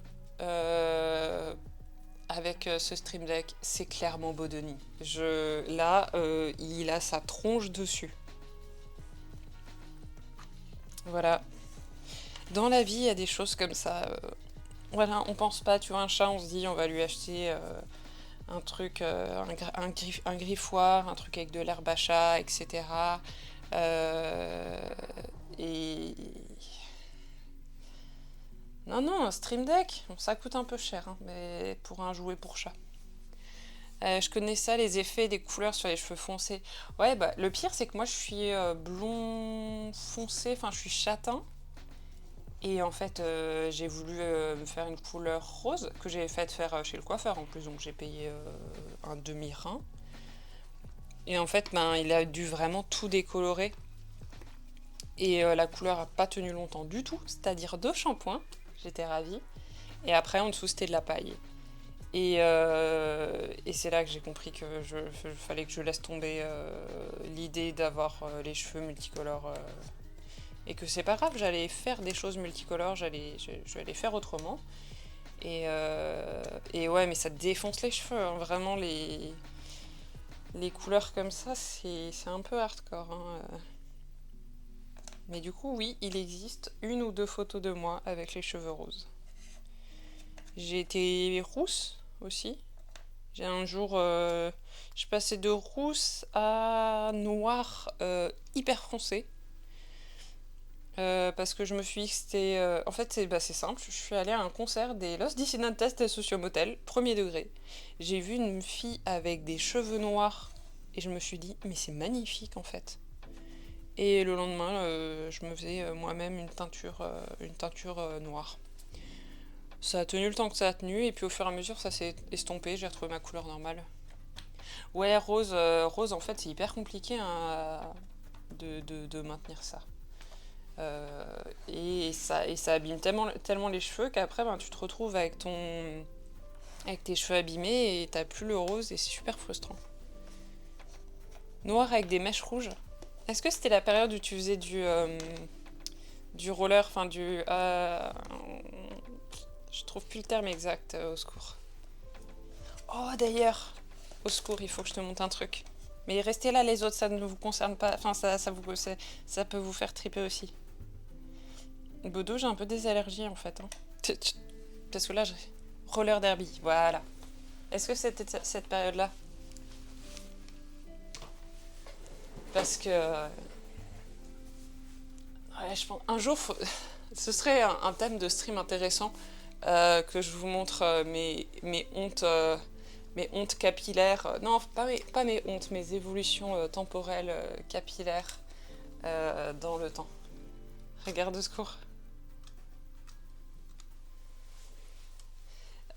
avec ce Stream Deck, c'est clairement Bodoni. Là, il a sa tronche dessus. Voilà. Dans la vie, il y a des choses comme ça. Voilà, on pense pas, tu vois, un chat, on se dit, on va lui acheter un truc, un griffoir, un truc avec de l'herbe à chat, etc. Et... Non, un Stream Deck, ça coûte un peu cher, hein, mais pour un jouet pour chat. Je connais ça, les effets des couleurs sur les cheveux foncés. Ouais, bah le pire, c'est que moi, je suis blond foncé, enfin, je suis châtain. Et en fait, j'ai voulu me faire une couleur rose que j'ai fait faire chez le coiffeur en plus, donc j'ai payé un demi-rein. Et en fait, ben, il a dû vraiment tout décolorer. Et la couleur a pas tenu longtemps du tout, c'est-à-dire 2 shampoings. J'étais ravie. Et après, en dessous, c'était de la paille. Et c'est là que j'ai compris que fallait que je laisse tomber l'idée d'avoir les cheveux multicolores. Et que c'est pas grave, j'allais faire des choses multicolores, je vais les faire autrement. Et ouais, mais ça défonce les cheveux, hein. Vraiment, les couleurs comme ça, c'est un peu hardcore, hein. Mais du coup, oui, il existe 1 ou 2 photos de moi avec les cheveux roses. J'ai été rousse aussi. J'ai un jour, je passais de rousse à noir hyper foncé. Parce que je me suis dit que c'était... en fait, c'est simple. Je suis allée à un concert des Los Dissidentes de Sociomotel, premier degré. J'ai vu une fille avec des cheveux noirs et je me suis dit, mais c'est magnifique en fait. Et le lendemain, je me faisais moi-même une teinture noire. Ça a tenu le temps que ça a tenu, et puis au fur et à mesure, ça s'est estompé, j'ai retrouvé ma couleur normale. Ouais, rose, en fait, c'est hyper compliqué, hein, de maintenir ça. Et ça abîme tellement les cheveux qu'après, ben, tu te retrouves avec tes cheveux abîmés et t'as plus le rose, et c'est super frustrant. Noir avec des mèches rouges. Est-ce que c'était la période où tu faisais du roller, enfin je trouve plus le terme exact, au secours. Oh d'ailleurs, au secours, il faut que je te montre un truc. Mais restez là les autres, ça ne vous concerne pas, enfin ça peut vous faire triper aussi. Bodo, j'ai un peu des allergies en fait, hein. Parce que là, roller derby, voilà. Est-ce que c'était cette période-là? Parce que... ouais, je pense... Un jour, ce serait un thème de stream intéressant, que je vous montre mes hontes capillaires. Non, pas mes hontes, mes évolutions temporelles capillaires dans le temps. Regarde au secours.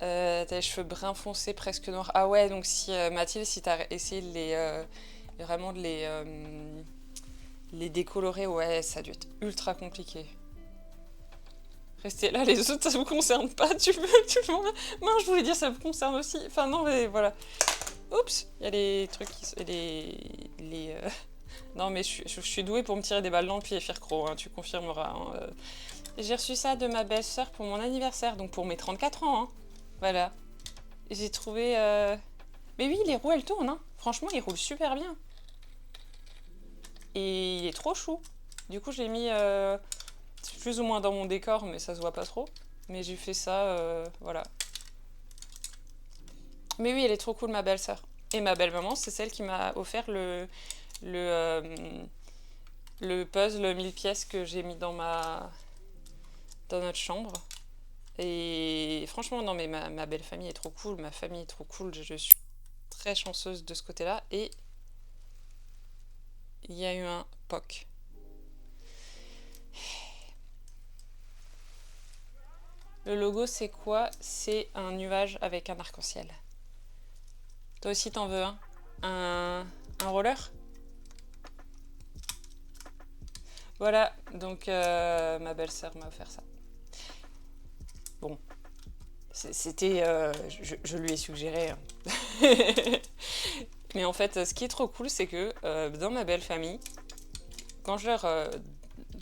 T'as les cheveux brun foncé, presque noirs. Ah ouais, donc si Mathilde, si t'as essayé de vraiment de les décolorer, ouais, ça a dû être ultra compliqué. Restez là, les autres, ça vous concerne pas. Mince, je voulais dire, ça vous concerne aussi. Enfin, non, mais voilà. Oups, il y a les trucs qui... Non, mais je suis douée pour me tirer des balles dans le pied, Fircro, hein, tu confirmeras. Hein. J'ai reçu ça de ma belle-sœur pour mon anniversaire, donc pour mes 34 ans. Hein. Voilà. J'ai trouvé... Mais oui, les roues, elles tournent. Hein. Franchement, ils roulent super bien. Et il est trop chou. Du coup, j'ai mis... plus ou moins dans mon décor, mais ça se voit pas trop. Mais j'ai fait ça, voilà. Mais oui, elle est trop cool, ma belle-sœur. Et ma belle-maman, c'est celle qui m'a offert le puzzle 1000 pièces que j'ai mis dans notre chambre. Et franchement, non, mais ma belle famille est trop cool, ma famille est trop cool, je suis très chanceuse de ce côté-là. Et il y a eu un POC. Le logo, c'est quoi? C'est un nuage avec un arc-en-ciel. Toi aussi, t'en veux un? un roller. Voilà, donc ma belle-sœur m'a offert ça. Bon, c'était... je lui ai suggéré. Hein. Mais en fait, ce qui est trop cool, c'est que dans ma belle famille, quand je leur...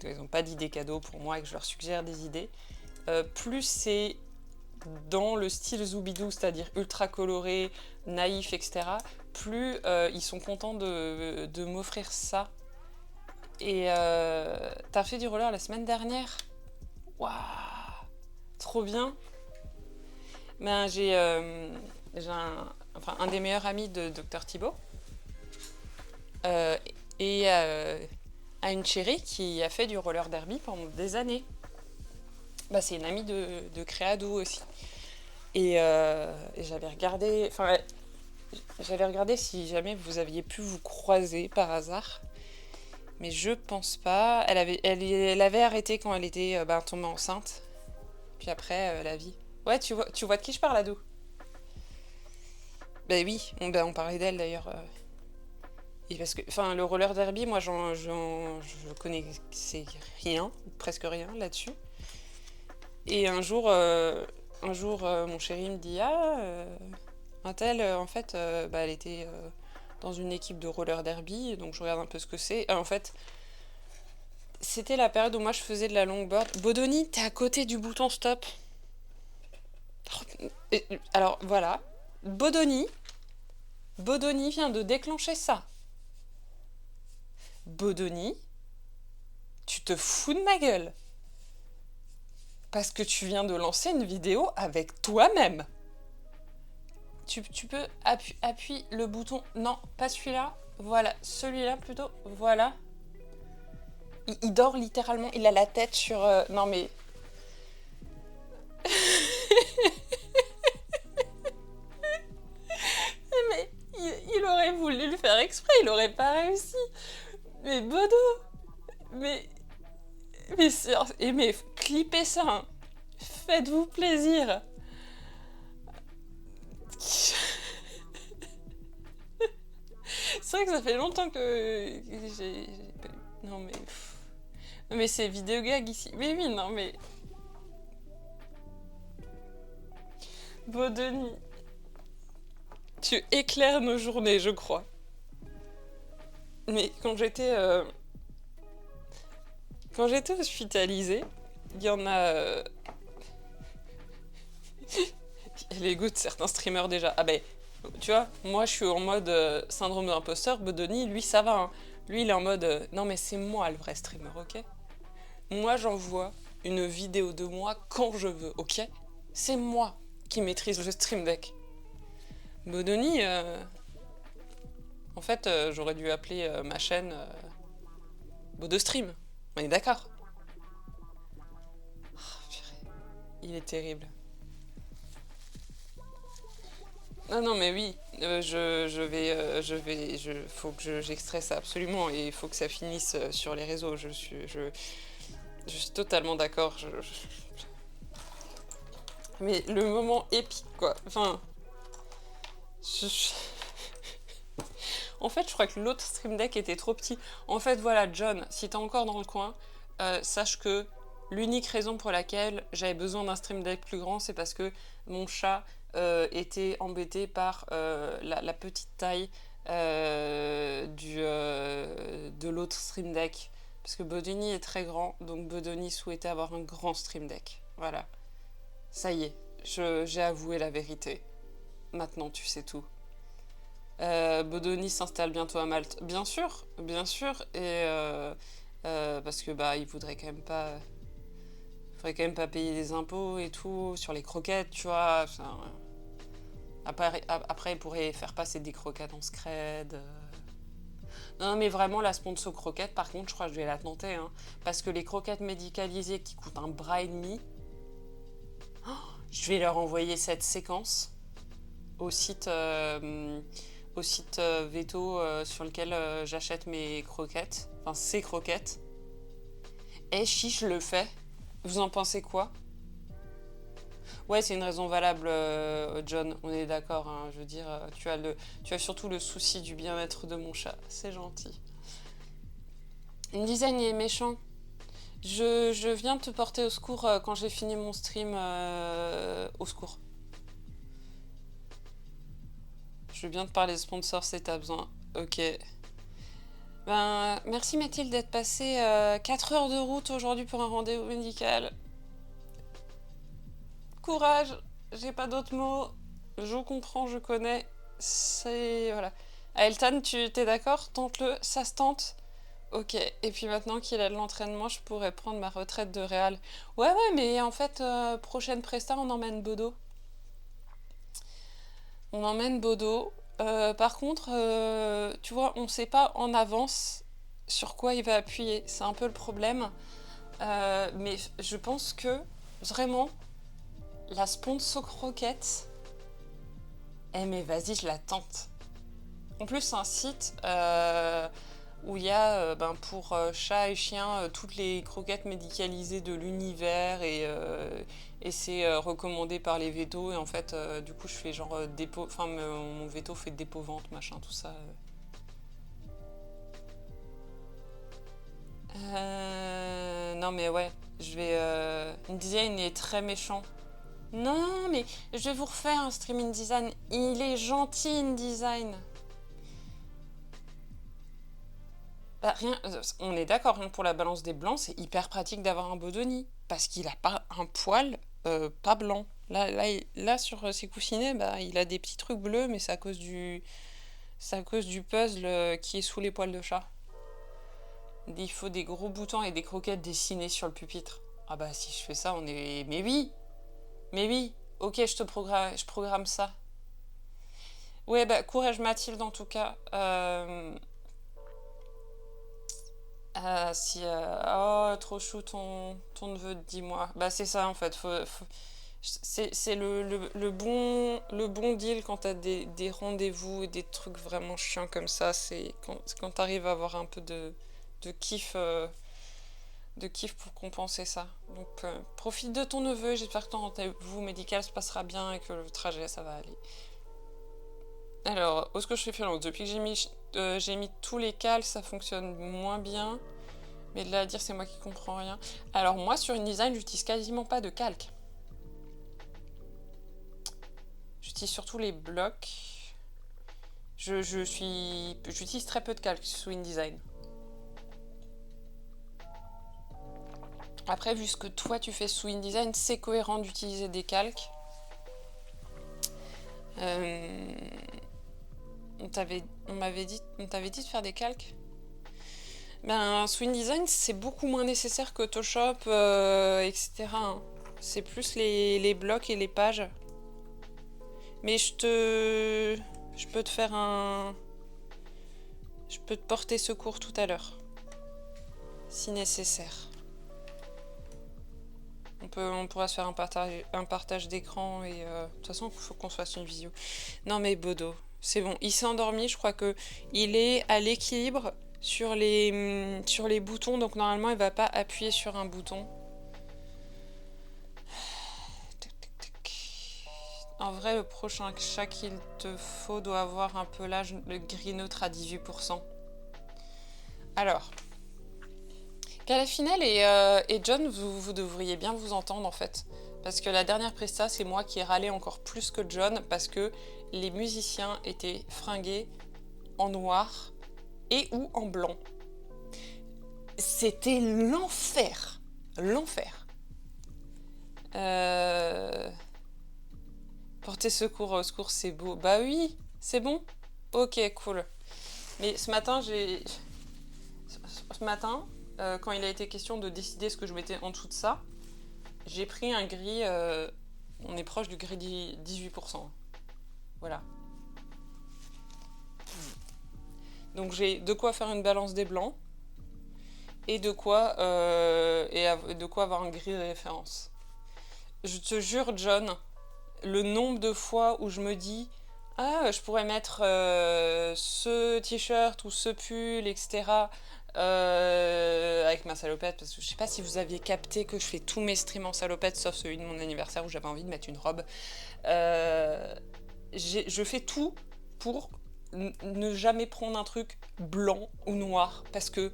ils n'ont pas d'idées cadeaux pour moi et que je leur suggère des idées, plus c'est dans le style Zoubidou, c'est-à-dire ultra coloré, naïf, etc., plus ils sont contents de m'offrir ça. Et t'as fait du roller la semaine dernière? Waouh, trop bien. Ben, j'ai un des meilleurs amis de Dr Thibaut et a une chérie qui a fait du roller derby pendant des années. Bah, c'est une amie de Créado aussi. Et j'avais regardé si jamais vous aviez pu vous croiser par hasard. Mais je pense pas. Elle avait arrêté quand elle était tombée enceinte. Puis après, la vie. Ouais, tu vois de qui je parle, Adou? Ben oui, on parlait d'elle d'ailleurs. Et parce que, le roller derby, moi, je connais rien, presque rien là-dessus. Et un jour, mon chéri me dit un tel, en fait, elle était dans une équipe de roller derby, donc je regarde un peu ce que c'est. En fait, c'était la période où moi je faisais de la longboard. Bodoni, t'es à côté du bouton stop. Alors voilà, Bodoni vient de déclencher ça. Bodoni, tu te fous de ma gueule. Parce que tu viens de lancer une vidéo avec toi-même. Tu peux appuyer le bouton. Non, pas celui-là. Voilà, celui-là plutôt. Voilà. Il dort littéralement. Il a la tête sur... Non mais... mais il aurait voulu le faire exprès. Il aurait pas réussi. Mais Bodo... Mais clippez ça. Hein. Faites-vous plaisir. C'est vrai que ça fait longtemps que j'ai... Non mais... Non mais c'est vidéogag ici. Mais oui, non mais... Bodoni, tu éclaires nos journées, je crois. Mais quand j'étais hospitalisée, il y en a... les goûts de certains streamers déjà. Ah ben, tu vois, moi je suis en mode syndrome de l'imposteur. Bodoni, lui ça va. Hein. Lui il est en mode non mais c'est moi le vrai streamer, ok? Moi j'envoie une vidéo de moi quand je veux, ok? C'est moi qui maîtrise le stream deck. Bodoni, en fait j'aurais dû appeler ma chaîne Bodostream. On est d'accord? Oh, il est terrible. Non, mais oui, faut que j'extrais ça absolument et il faut que ça finisse sur les réseaux. Je suis totalement d'accord. Mais le moment épique, quoi. Enfin, en fait, je crois que l'autre stream deck était trop petit. En fait, voilà, John, si t'es encore dans le coin, sache que l'unique raison pour laquelle j'avais besoin d'un stream deck plus grand, c'est parce que mon chat était embêté par la petite taille de l'autre stream deck. Parce que Bodoni est très grand, donc Bodoni souhaitait avoir un grand stream deck. Voilà. Ça y est, j'ai avoué la vérité. Maintenant, tu sais tout. Bodoni s'installe bientôt à Malte. Bien sûr. Et parce que il faudrait quand même pas payer des impôts et tout sur les croquettes, tu vois. Enfin, après, il pourrait faire passer des croquettes en scred. Non, mais vraiment, la sponsor croquette, par contre, je crois que je vais la tenter. Hein, parce que les croquettes médicalisées qui coûtent un bras et demi, je vais leur envoyer cette séquence au site Veto sur lequel j'achète mes croquettes. Enfin, ces croquettes. Et chiche, je le fais. Vous en pensez quoi? Ouais, c'est une raison valable, John, on est d'accord, hein. Je veux dire, tu as surtout le souci du bien-être de mon chat, c'est gentil. InDesign est méchant. Je viens te porter au secours quand j'ai fini mon stream, au secours. Je viens te parler de sponsors si t'as besoin. Ok. Ben, merci Mathilde d'être passée 4 heures de route aujourd'hui pour un rendez-vous médical. Courage, j'ai pas d'autres mots. Je comprends, je connais. C'est... Voilà. Elton, tu t'es d'accord? Tente-le, ça se tente. Ok, et puis maintenant qu'il a de l'entraînement, je pourrais prendre ma retraite de réal. Ouais, mais en fait, prochaine presta, on emmène Bodo. On emmène Bodo. Par contre, tu vois, on sait pas en avance sur quoi il va appuyer. C'est un peu le problème. Mais je pense que, vraiment, la sponsor croquette... Eh mais vas-y, je la tente. En plus, c'est un site où il y a pour chats et chiens toutes les croquettes médicalisées de l'univers et c'est recommandé par les vétos et en fait du coup je fais genre dépôt, enfin mon véto fait dépôt-vente machin tout ça. Non mais ouais, je vais... InDesign est très méchant. Non mais je vais vous refaire un stream InDesign. Il est gentil InDesign. Bah, rien, on est d'accord, rien que pour la balance des blancs, c'est hyper pratique d'avoir un Bodoni. Parce qu'il a pas un poil pas blanc. Là sur ses coussinets, bah, il a des petits trucs bleus, mais c'est à cause du puzzle qui est sous les poils de chat. Il faut des gros boutons et des croquettes dessinées sur le pupitre. Ah bah si je fais ça, on est... Mais oui, ok, je programme ça. Ouais, bah courage Mathilde en tout cas. Oh, trop chou ton neveu de 10 mois. Bah c'est ça en fait. C'est le bon deal quand t'as des rendez-vous et des trucs vraiment chiants comme ça. C'est quand t'arrives à avoir un peu de kiff. De kiff pour compenser ça. Donc profite de ton neveu. J'espère que ton rendez-vous médical se passera bien et que le trajet ça va aller. Alors, où est-ce que je suis violente? Depuis que j'ai mis tous les calques, ça fonctionne moins bien. Mais de là à dire, c'est moi qui comprends rien. Alors, moi, sur InDesign, j'utilise quasiment pas de calque. J'utilise surtout les blocs. J'utilise très peu de calque sous InDesign. Après, vu ce que toi, tu fais sous InDesign, c'est cohérent d'utiliser des calques. On t'avait dit de faire des calques. Ben, sous InDesign, c'est beaucoup moins nécessaire que Photoshop, etc. Hein. C'est plus les blocs et les pages. Mais je peux te faire un... Je peux te porter secours tout à l'heure. Si nécessaire. On pourra se faire un partage d'écran et... de toute façon, il faut qu'on se fasse une visio. Non mais Bodo, c'est bon. Il s'est endormi, je crois que il est à l'équilibre sur les boutons. Donc normalement, il va pas appuyer sur un bouton. En vrai, le prochain chat qu'il te faut doit avoir un pelage le gris neutre à 18%. Alors, Calafinel et John, vous devriez bien vous entendre en fait. Parce que la dernière presta, c'est moi qui ai râlé encore plus que John parce que les musiciens étaient fringués en noir et ou en blanc. C'était l'enfer. L'enfer. Porter secours, au secours, c'est beau. Bah oui, c'est bon. Ok, cool. Mais ce matin, quand il a été question de décider ce que je mettais en dessous de ça, j'ai pris un gris... on est proche du gris 18%. Voilà. Donc j'ai de quoi faire une balance des blancs et de quoi avoir un gris de référence. Je te jure, John, le nombre de fois où je me dis je pourrais mettre ce t-shirt ou ce pull, etc. avec ma salopette, parce que je sais pas si vous aviez capté que je fais tous mes streams en salopette, sauf celui de mon anniversaire où j'avais envie de mettre une robe. Je fais tout pour ne jamais prendre un truc blanc ou noir, parce que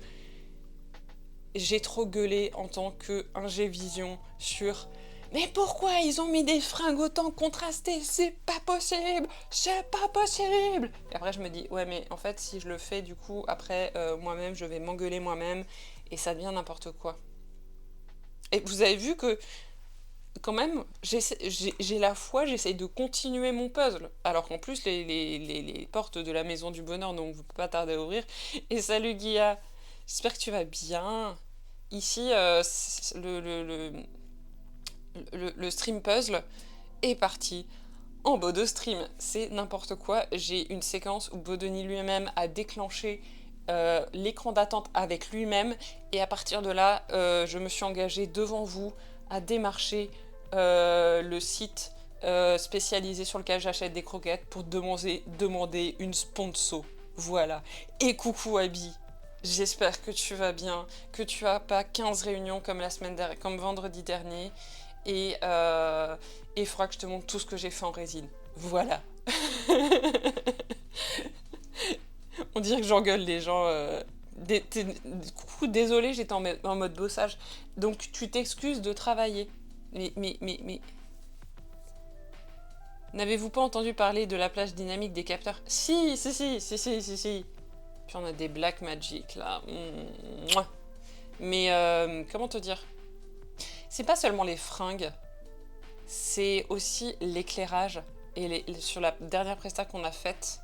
j'ai trop gueulé en tant qu'ingé vision sur mais pourquoi ils ont mis des fringues autant contrastées? C'est pas possible! C'est pas possible! Et après je me dis, ouais mais en fait si je le fais du coup, après moi-même je vais m'engueuler moi-même et ça devient n'importe quoi. Et vous avez vu que quand même, j'ai la foi, j'essaye de continuer mon puzzle. Alors qu'en plus les portes de la maison du bonheur n'ont pas tardé à ouvrir. Et salut Guilla, j'espère que tu vas bien. Ici, le stream puzzle est parti en Bodo stream. C'est n'importe quoi. J'ai une séquence où Bodoni lui-même a déclenché l'écran d'attente avec lui-même. Et à partir de là, je me suis engagée devant vous à démarcher le site spécialisé sur lequel j'achète des croquettes pour demander une sponsor. Voilà. Et coucou Abby. J'espère que tu vas bien, que tu as pas 15 réunions comme la semaine dernière, comme vendredi dernier. Et il faudra que je te montre tout ce que j'ai fait en résine. Voilà. On dirait que j'engueule les gens. Coucou, désolé, j'étais en mode bossage. Donc tu t'excuses de travailler. Mais... N'avez-vous pas entendu parler de la plage dynamique des capteurs? Si. Puis on a des Black Magic là. Mouah. Mais comment te dire? C'est pas seulement les fringues, c'est aussi l'éclairage. Et sur la dernière presta qu'on a faite,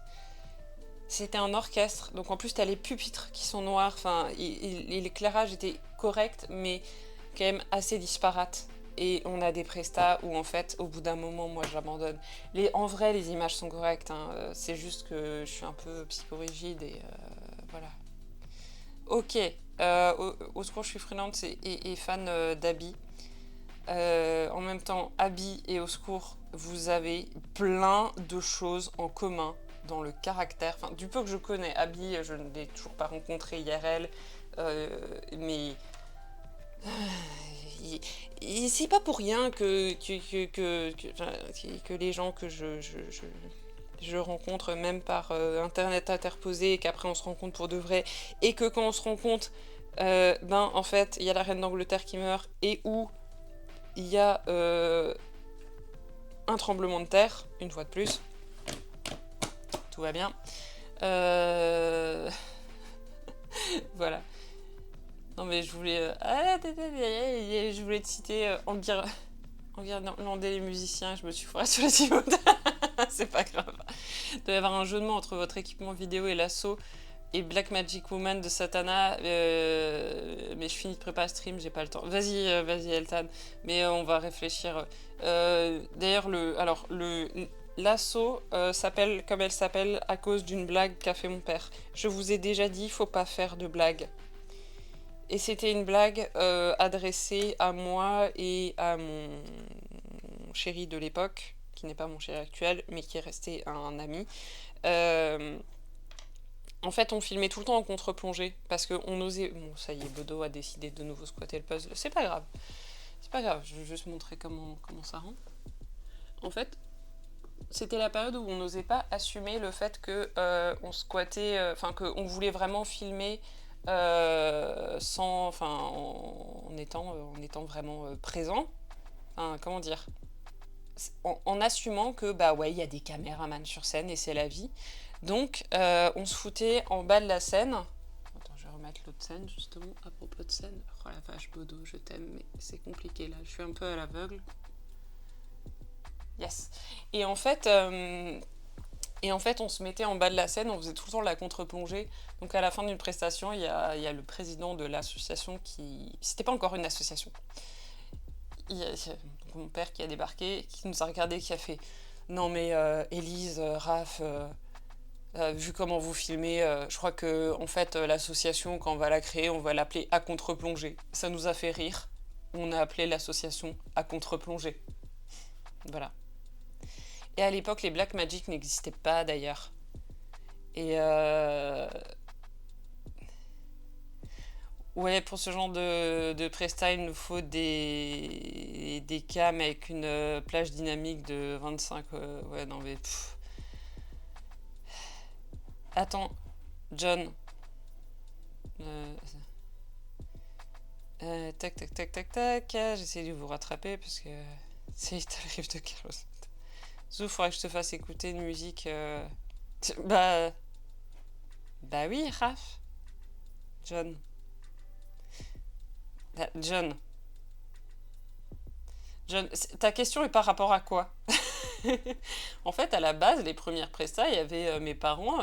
c'était un orchestre. Donc en plus, t'as les pupitres qui sont noirs. Enfin, l'éclairage était correct, mais quand même assez disparate. Et on a des prestats où en fait, au bout d'un moment, moi j'abandonne. En vrai, les images sont correctes. Hein. C'est juste que je suis un peu psychorigide et voilà. Ok. Au secours, je suis freelance et fan d'Abby. En même temps, Abby et Au secours, vous avez plein de choses en commun dans le caractère. Enfin, du peu que je connais Abby, je ne l'ai toujours pas rencontré IRL, mais c'est pas pour rien que les gens que je rencontre, même par internet interposé, et qu'après on se rencontre pour de vrai, et que quand on se rencontre, en fait, il y a la reine d'Angleterre qui meurt, et où il y a un tremblement de terre, une fois de plus. Tout va bien. Voilà. Non mais je voulais... je voulais te citer enguirlander les musiciens, je me suis foirée sur les Timothées. C'est pas grave. Il doit y avoir un jeu de mots entre votre équipement vidéo et l'assaut et Black Magic Woman de Satana, mais je finis de préparer le stream, j'ai pas le temps. Vas-y Eltan, mais on va réfléchir. D'ailleurs, l'assaut s'appelle comme elle s'appelle à cause d'une blague qu'a fait mon père. Je vous ai déjà dit, faut pas faire de blagues. Et c'était une blague adressée à moi et à mon chéri de l'époque, qui n'est pas mon chéri actuel, mais qui est resté un ami. En fait, on filmait tout le temps en contre-plongée parce qu'on osait. Bon, ça y est, Bodo a décidé de nouveau squatter le puzzle. C'est pas grave. Je vais juste montrer comment ça rend. En fait, c'était la période où on n'osait pas assumer le fait que on squattait. Qu'on voulait vraiment filmer en étant vraiment présent. Enfin, comment dire? En assumant que, il y a des caméramans sur scène et c'est la vie. Donc, on se foutait en bas de la scène. Attends, je vais remettre l'autre scène, justement, à propos de scène. Oh la vache, Bodo, je t'aime, mais c'est compliqué, là. Je suis un peu à l'aveugle. Yes. Et en fait, on se mettait en bas de la scène, on faisait tout le temps la contre-plongée. Donc, à la fin d'une prestation, il y a le président de l'association qui... C'était pas encore une association. Il y a mon père qui a débarqué, qui nous a regardé, qui a fait « Non mais Élise, Raph... vu comment vous filmez, je crois que en fait l'association, quand on va la créer, on va l'appeler À Contre-Plongée. Ça nous a fait rire. On a appelé l'association À Contre-Plongée. Voilà. Et à l'époque, les Black Magic n'existaient pas d'ailleurs. Et Ouais, pour ce genre de presta, il nous faut des cams avec une plage dynamique de 25. Ouais, non, mais. Attends, John. Euh, tac, tac, tac, tac, tac. J'essaie de vous rattraper parce que c'est le riff de Carlos. Zou, faudrait que je te fasse écouter une musique. Bah. Bah oui, Raph. John. John. John, ta question est par rapport à quoi? En fait, à la base, les premières prestas, il y avait mes parents,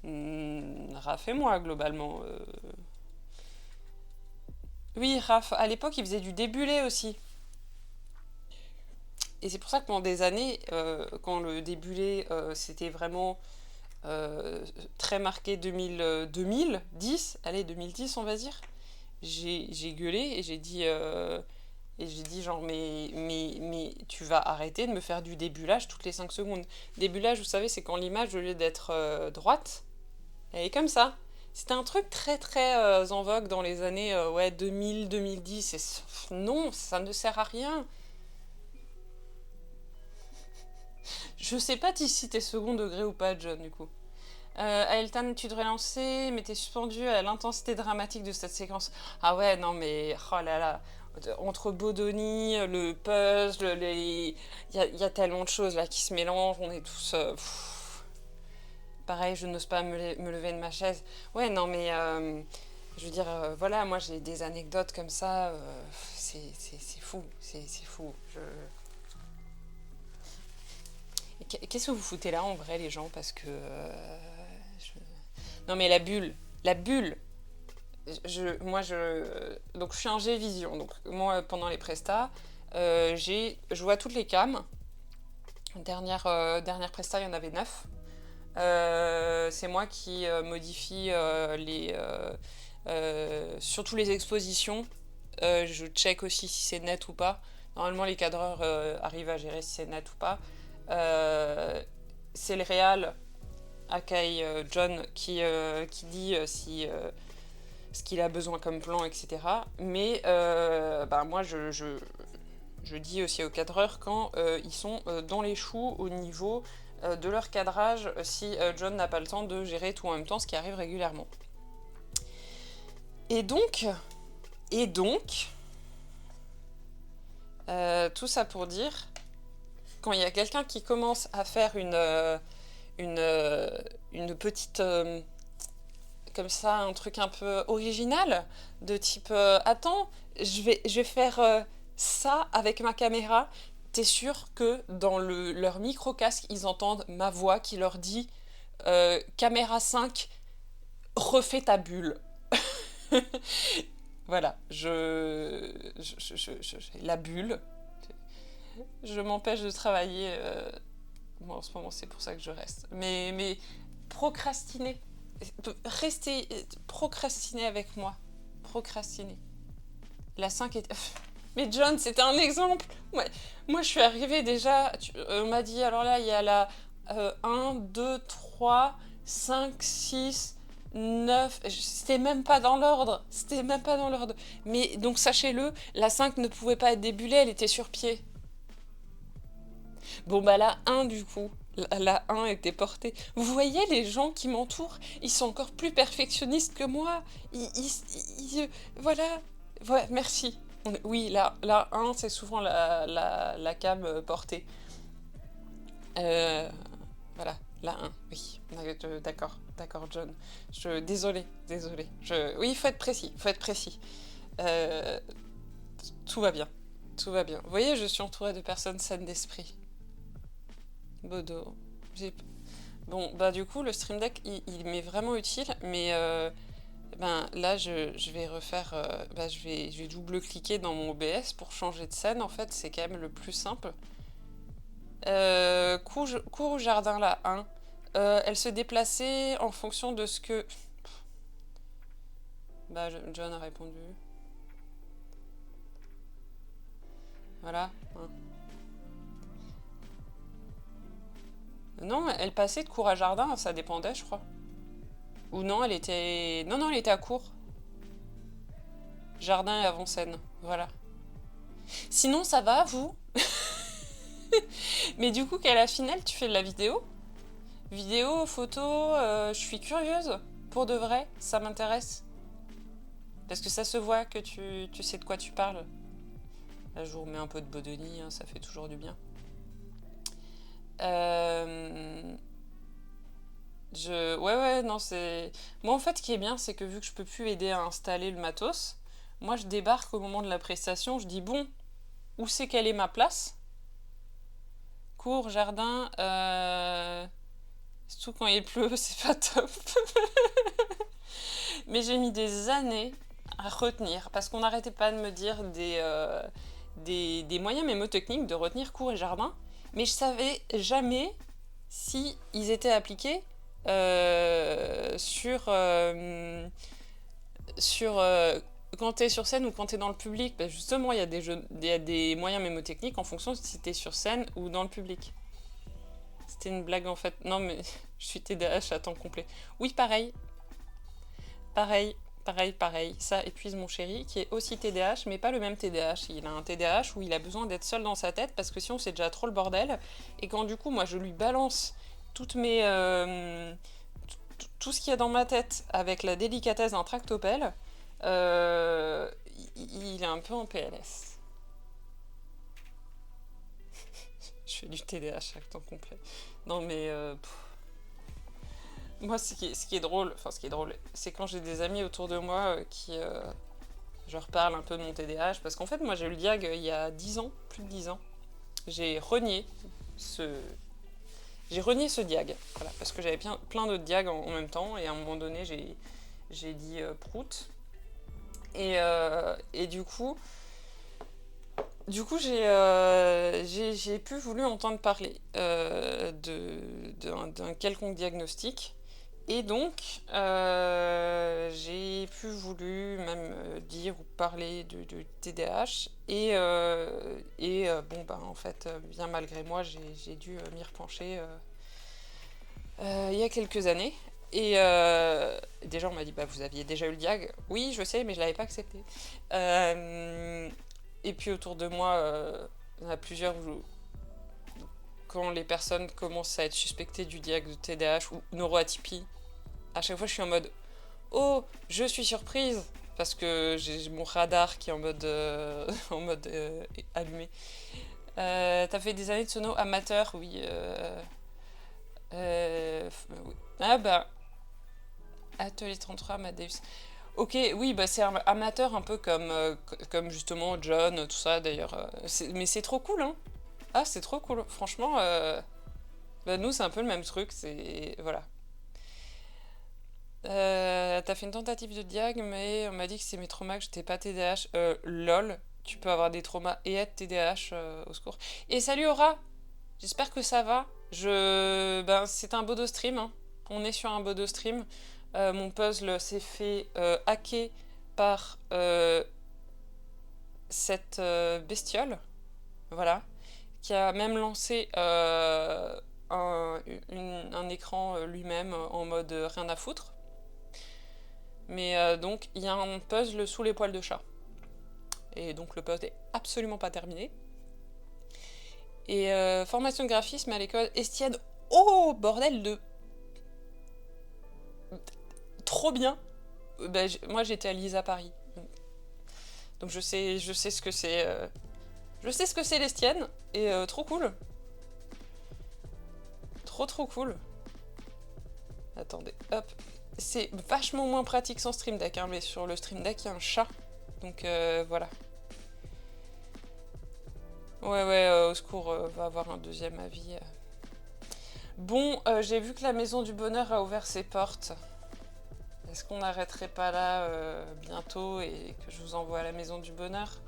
Raph et moi, globalement. Oui, Raph, à l'époque, il faisait du débulé aussi. Et c'est pour ça que pendant des années, quand le débulé, c'était vraiment très marqué 2010, allez, 2010, on va dire, j'ai gueulé et j'ai dit genre, mais tu vas arrêter de me faire du débulage toutes les 5 secondes. Débulage, vous savez, c'est quand l'image, au lieu d'être droite, elle est comme ça. C'était un truc très très en vogue dans les années ouais, 2000, 2010. Non, ça ne sert à rien. Je sais pas si t'es second degré ou pas, John, du coup. Aeltan, tu devrais lancer, mais t'es suspendu à l'intensité dramatique de cette séquence. Ah ouais, non mais, oh là là, entre Bodoni, le puzzle, y a tellement de choses là qui se mélangent, on est tous... Pareil, je n'ose pas me lever de ma chaise. Ouais, non mais, je veux dire, voilà, moi j'ai des anecdotes comme ça, c'est fou, c'est fou. Qu'est-ce que vous foutez là en vrai les gens? Parce que... Non mais la bulle, donc je suis un G-Vision, donc moi pendant les prestas, je vois toutes les cams. Dernière presta, il y en avait 9. C'est moi qui modifie surtout les expositions. Je check aussi si c'est net ou pas. Normalement, les cadreurs arrivent à gérer si c'est net ou pas. C'est le réal, Akai John, qui dit si ce qu'il a besoin comme plan, etc. Mais moi, je dis aussi aux cadreurs quand ils sont dans les choux au niveau de leur cadrage, si John n'a pas le temps de gérer tout en même temps, ce qui arrive régulièrement. Et donc, tout ça pour dire, quand il y a quelqu'un qui commence à faire une petite... comme ça, un truc un peu original, de type attends, je vais faire ça avec ma caméra. T'es sûr que dans leur micro-casque, ils entendent ma voix qui leur dit caméra 5, refais ta bulle. Voilà, la bulle. Je m'empêche de travailler. Moi, en ce moment, c'est pour ça que je reste. Mais procrastiner. Restez, procrastiner avec moi. Procrastiner. La 5 est... Mais John, c'était un exemple. Moi, je suis arrivée déjà... on m'a dit, alors là, il y a la 1, 2, 3, 5, 6, 9... C'était même pas dans l'ordre. C'était même pas dans l'ordre. Mais donc, sachez-le, la 5 ne pouvait pas être débulée, elle était sur pied. Bon, bah la 1, du coup... La 1 était portée. Vous voyez les gens qui m'entourent, ils sont encore plus perfectionnistes que moi. Voilà. Ouais, merci. Oui, la 1, c'est souvent la cam portée. Voilà, la 1, oui. D'accord, John. Désolé. Oui, il faut être précis. Tout va bien. Tout va bien. Vous voyez, je suis entourée de personnes saines d'esprit. Bodo. Bon, bah du coup, le Stream Deck, il m'est vraiment utile, mais là, je vais refaire... je vais double-cliquer dans mon OBS pour changer de scène, en fait, c'est quand même le plus simple. Cours au jardin, la 1. Elle se déplaçait en fonction de ce que... John a répondu. Voilà. Hein. Non, elle passait de cours à jardin, ça dépendait, je crois. Ou non, elle était... Non, elle était à cours. jardin et avant-scène. Voilà. Sinon, ça va, vous? Mais du coup, qu'à la finale, tu fais de la vidéo? Vidéo, photo, je suis curieuse. Pour de vrai, ça m'intéresse. Parce que ça se voit que tu sais de quoi tu parles. Là, je vous remets un peu de Bodoni, hein, ça fait toujours du bien. Ouais, non, c'est... Moi, en fait, ce qui est bien, c'est que vu que je peux plus aider à installer le matos, moi, je débarque au moment de la prestation, je dis, bon, où c'est quelle est ma place? Cours, jardin, surtout quand il pleut, c'est pas top. Mais j'ai mis des années à retenir, parce qu'on n'arrêtait pas de me dire des moyens mémotechniques de retenir cours et jardin, mais je savais jamais si ils étaient appliqués sur quand tu es sur scène ou quand tu es dans le public. Ben justement, il y a des moyens mémotechniques en fonction de si tu es sur scène ou dans le public. C'était une blague en fait. Non, mais je suis TDAH à temps complet. Oui, pareil. Ça épuise mon chéri, qui est aussi TDAH, mais pas le même TDAH. Il a un TDAH où il a besoin d'être seul dans sa tête, parce que sinon c'est déjà trop le bordel. Et quand du coup, moi, je lui balance toutes mes... tout ce qu'il y a dans ma tête avec la délicatesse d'un tractopelle, il est un peu en PLS. Je fais du TDAH à temps complet. Non mais... Moi, ce qui est drôle, c'est quand j'ai des amis autour de moi qui... je leur parle un peu de mon TDAH, parce qu'en fait, moi, j'ai eu le diag il y a 10 ans, plus de 10 ans. J'ai renié ce diag, voilà, parce que j'avais plein d'autres diags en même temps, et à un moment donné, j'ai dit prout. Et du coup, j'ai plus voulu entendre parler d'un quelconque diagnostic. Et donc, j'ai plus voulu même dire ou parler de TDAH. Bon, ben, en fait, bien malgré moi, j'ai dû m'y repencher il y a quelques années. Et déjà, on m'a dit, bah, vous aviez déjà eu le diag. Oui, je sais, mais je l'avais pas accepté. Et puis autour de moi, il y en a plusieurs où, quand les personnes commencent à être suspectées du diag de TDAH ou neuroatypie, à chaque fois je suis en mode oh, je suis surprise, parce que j'ai mon radar qui est en mode, allumé. T'as fait des années de sono amateur, oui. Oui. Ah bah, Atelier 33, Amadeus. Ok, oui, bah c'est amateur un peu comme justement John, tout ça d'ailleurs. Mais c'est trop cool, hein. Ah, c'est trop cool. Franchement, bah nous c'est un peu le même truc, c'est... Voilà. T'as fait une tentative de diag, mais on m'a dit que c'est mes traumas, que j'étais pas TDAH. Lol, tu peux avoir des traumas et être TDAH, au secours. Et salut Aura, j'espère que ça va. Ben, c'est un Bodo stream, hein. On est sur un Bodo stream. Mon puzzle s'est fait hacker par cette bestiole, voilà, qui a même lancé un écran lui-même en mode rien à foutre. Mais donc, il y a un puzzle sous les poils de chat. Et donc, le puzzle est absolument pas terminé. Et formation de graphisme à l'école Estienne. Oh, bordel de... Trop bien. Ben, moi, j'étais à l'ISA Paris. Donc, je sais ce que c'est... Je sais ce que c'est l'Estienne. Et trop cool. Trop cool. Attendez, hop. C'est vachement moins pratique sans Stream Deck, hein, mais sur le Stream Deck, il y a un chat. Donc voilà. Ouais, au secours, va avoir un deuxième avis. Bon, j'ai vu que la Maison du Bonheur a ouvert ses portes. Est-ce qu'on n'arrêterait pas là bientôt et que je vous envoie à la Maison du Bonheur?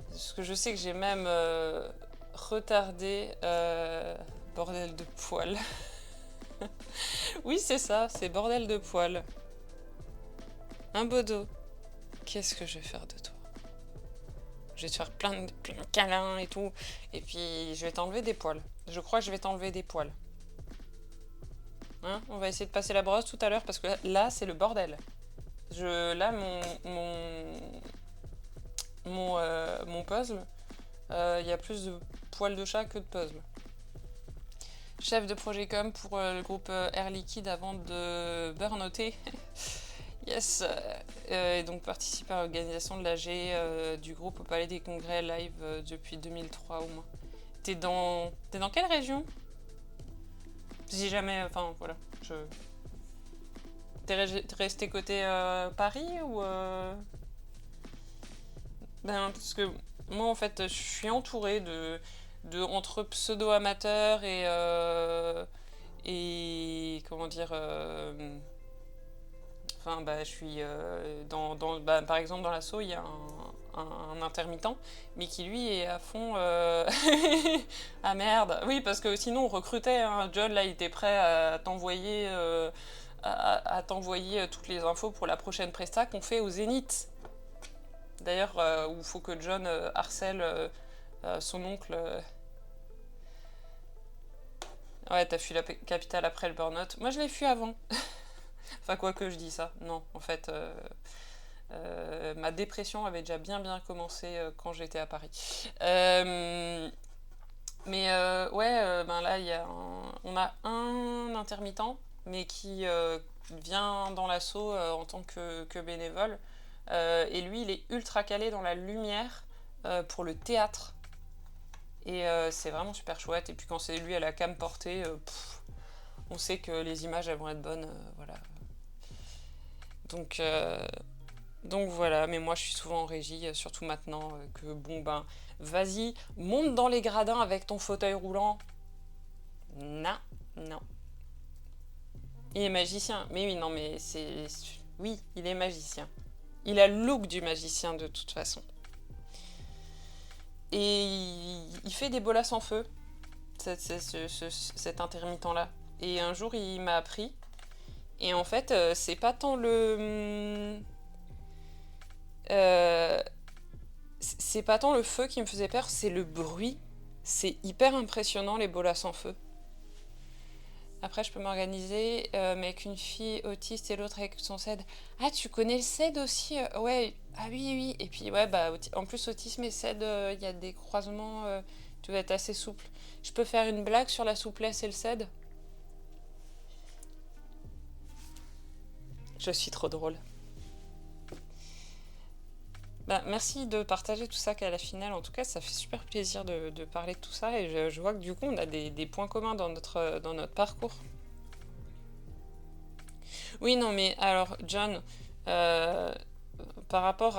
Parce que je sais que j'ai même retardé... bordel de poils. Oui, c'est ça, c'est bordel de poils. Un Bodo. Qu'est-ce que je vais faire de toi? Je vais te faire plein de câlins et tout. Et puis, je vais t'enlever des poils. Je crois que je vais t'enlever des poils. Hein? On va essayer de passer la brosse tout à l'heure parce que là, c'est le bordel. Là, mon puzzle, il y a plus de poils de chat que de puzzle. Chef de projet com pour le groupe Air Liquide avant de burn-outer. Yes. Et donc participe à l'organisation de l'AG du groupe au Palais des Congrès live depuis 2003 au moins. T'es dans quelle région? Si jamais, enfin voilà, T'es resté côté Paris ou Ben parce que moi en fait je suis entourée de entre pseudo-amateurs et comment dire enfin bah je suis bah, par exemple dans l'assaut il y a un intermittent mais qui lui est à fond ah merde oui parce que sinon on recrutait hein. John là il était prêt à t'envoyer à t'envoyer toutes les infos pour la prochaine presta qu'on fait au Zénith d'ailleurs où il faut que John harcèle son oncle ouais t'as fui la capitale après le burn-out moi je l'ai fui avant enfin quoi que je dis ça non en fait ma dépression avait déjà bien commencé quand j'étais à Paris. Mais ouais, ben là, on a un intermittent, mais qui vient dans l'assaut en tant que bénévole. Et lui, il est ultra calé dans la lumière pour le théâtre. Et c'est vraiment super chouette. Et puis quand c'est lui à la cam portée, on sait que les images, elles vont être bonnes. Voilà. Donc voilà, mais moi je suis souvent en régie, surtout maintenant que bon ben, vas-y, monte dans les gradins avec ton fauteuil roulant. Non. Il est magicien, mais oui, non, mais c'est... Oui, il est magicien. Il a le look du magicien de toute façon. Et il fait des bolas sans feu, cet intermittent-là. Et un jour, il m'a appris. Et en fait, c'est pas tant c'est pas tant le feu qui me faisait peur, c'est le bruit. C'est hyper impressionnant les bolas sans feu. Après, je peux m'organiser, mais avec une fille autiste et l'autre avec son CED. Ah, tu connais le CED aussi ouais, ah oui. Et puis, ouais, bah, en plus, autisme et CED, il y a des croisements, tu vas être assez souple. Je peux faire une blague sur la souplesse et le CED? Je suis trop drôle. Bah, merci de partager tout ça qu'à la finale. En tout cas, ça fait super plaisir de parler de tout ça. Et je vois que du coup, on a des points communs dans notre parcours. Oui, non, mais alors, John, par rapport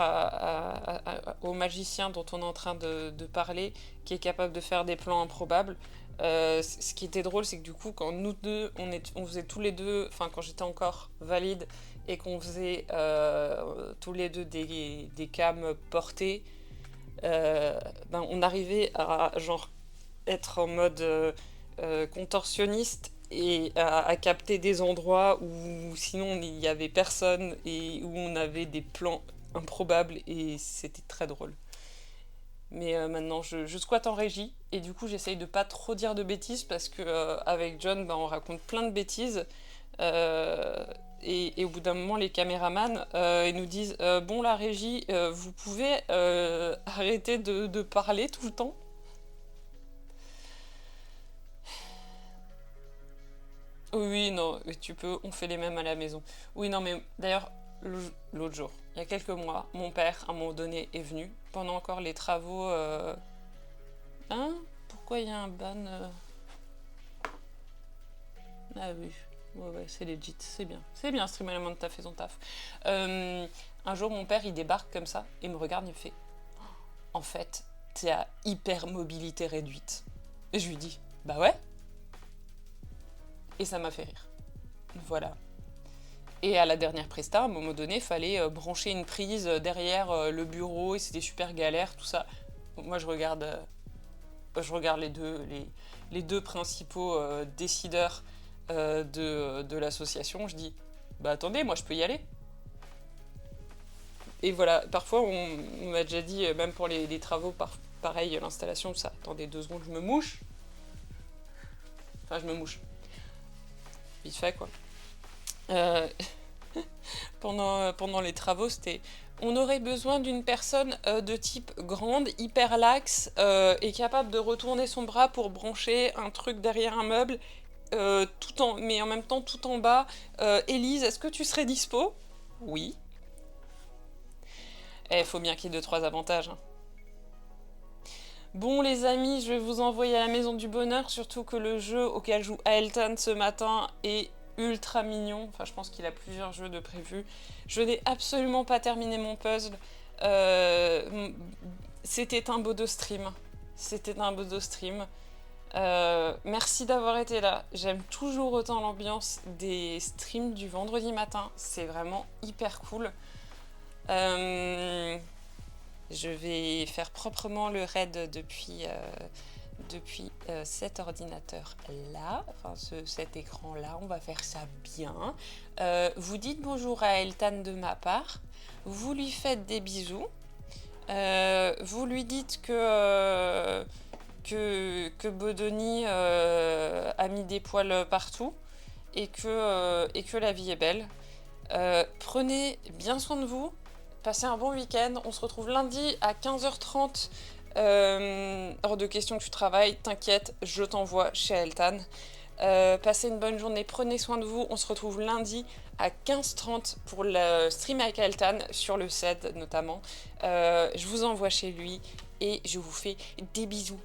au magicien dont on est en train de parler, qui est capable de faire des plans improbables, ce qui était drôle, c'est que du coup, quand nous deux, on faisait tous les deux, enfin, quand j'étais encore valide, et qu'on faisait tous les deux des cams portées, ben, on arrivait à genre être en mode contorsionniste et à capter des endroits où sinon il n'y avait personne et où on avait des plans improbables et c'était très drôle. Mais maintenant je squatte en régie et du coup j'essaye de pas trop dire de bêtises parce que avec John ben, on raconte plein de bêtises et au bout d'un moment les caméramans ils nous disent bon la régie vous pouvez arrêter de parler tout le temps. Oui, non, tu peux, on fait les mêmes à la maison. Oui, non, mais d'ailleurs, l'autre jour, il y a quelques mois, mon père, à un moment donné, est venu, pendant encore les travaux... Hein? Pourquoi il y a un ban Ah oui, ouais, c'est legit, c'est bien. C'est bien, Stream Element, t'as fait son taf. Un jour, mon père, il débarque comme ça, et me regarde, il me fait... En fait, t'es à hyper mobilité réduite. Et je lui dis, bah ouais. Et ça m'a fait rire. Voilà. Et à la dernière presta, à un moment donné, il fallait brancher une prise derrière le bureau et c'était super galère, tout ça. Moi, je regarde les deux principaux décideurs de l'association. Je dis, bah attendez, moi je peux y aller. Et voilà, parfois on m'a déjà dit, même pour les travaux, pareil, l'installation, tout ça. Attendez 2 secondes, je me mouche. Enfin, je me mouche. Vite fait, quoi. pendant les travaux, c'était on aurait besoin d'une personne de type grande, hyper laxe et capable de retourner son bras pour brancher un truc derrière un meuble, mais en même temps tout en bas. Élise, est-ce que tu serais dispo? Oui. Il faut bien qu'il y ait 2-3 avantages. Hein. Bon les amis, je vais vous envoyer à la maison du bonheur, surtout que le jeu auquel joue Aeltan ce matin est ultra mignon. Enfin, je pense qu'il a plusieurs jeux de prévus. Je n'ai absolument pas terminé mon puzzle. C'était un beau stream. C'était un beau stream. Merci d'avoir été là. J'aime toujours autant l'ambiance des streams du vendredi matin. C'est vraiment hyper cool. Je vais faire proprement le raid depuis cet ordinateur-là, enfin cet écran-là. On va faire ça bien. Vous dites bonjour à Eltan de ma part. Vous lui faites des bisous. Vous lui dites que Bodoni a mis des poils partout et que la vie est belle. Prenez bien soin de vous. Passez un bon week-end. On se retrouve lundi à 15h30. Hors de question que tu travailles. T'inquiète, je t'envoie chez Eltan. Passez une bonne journée. Prenez soin de vous. On se retrouve lundi à 15h30 pour le stream avec Eltan sur le CED notamment. Je vous envoie chez lui et je vous fais des bisous.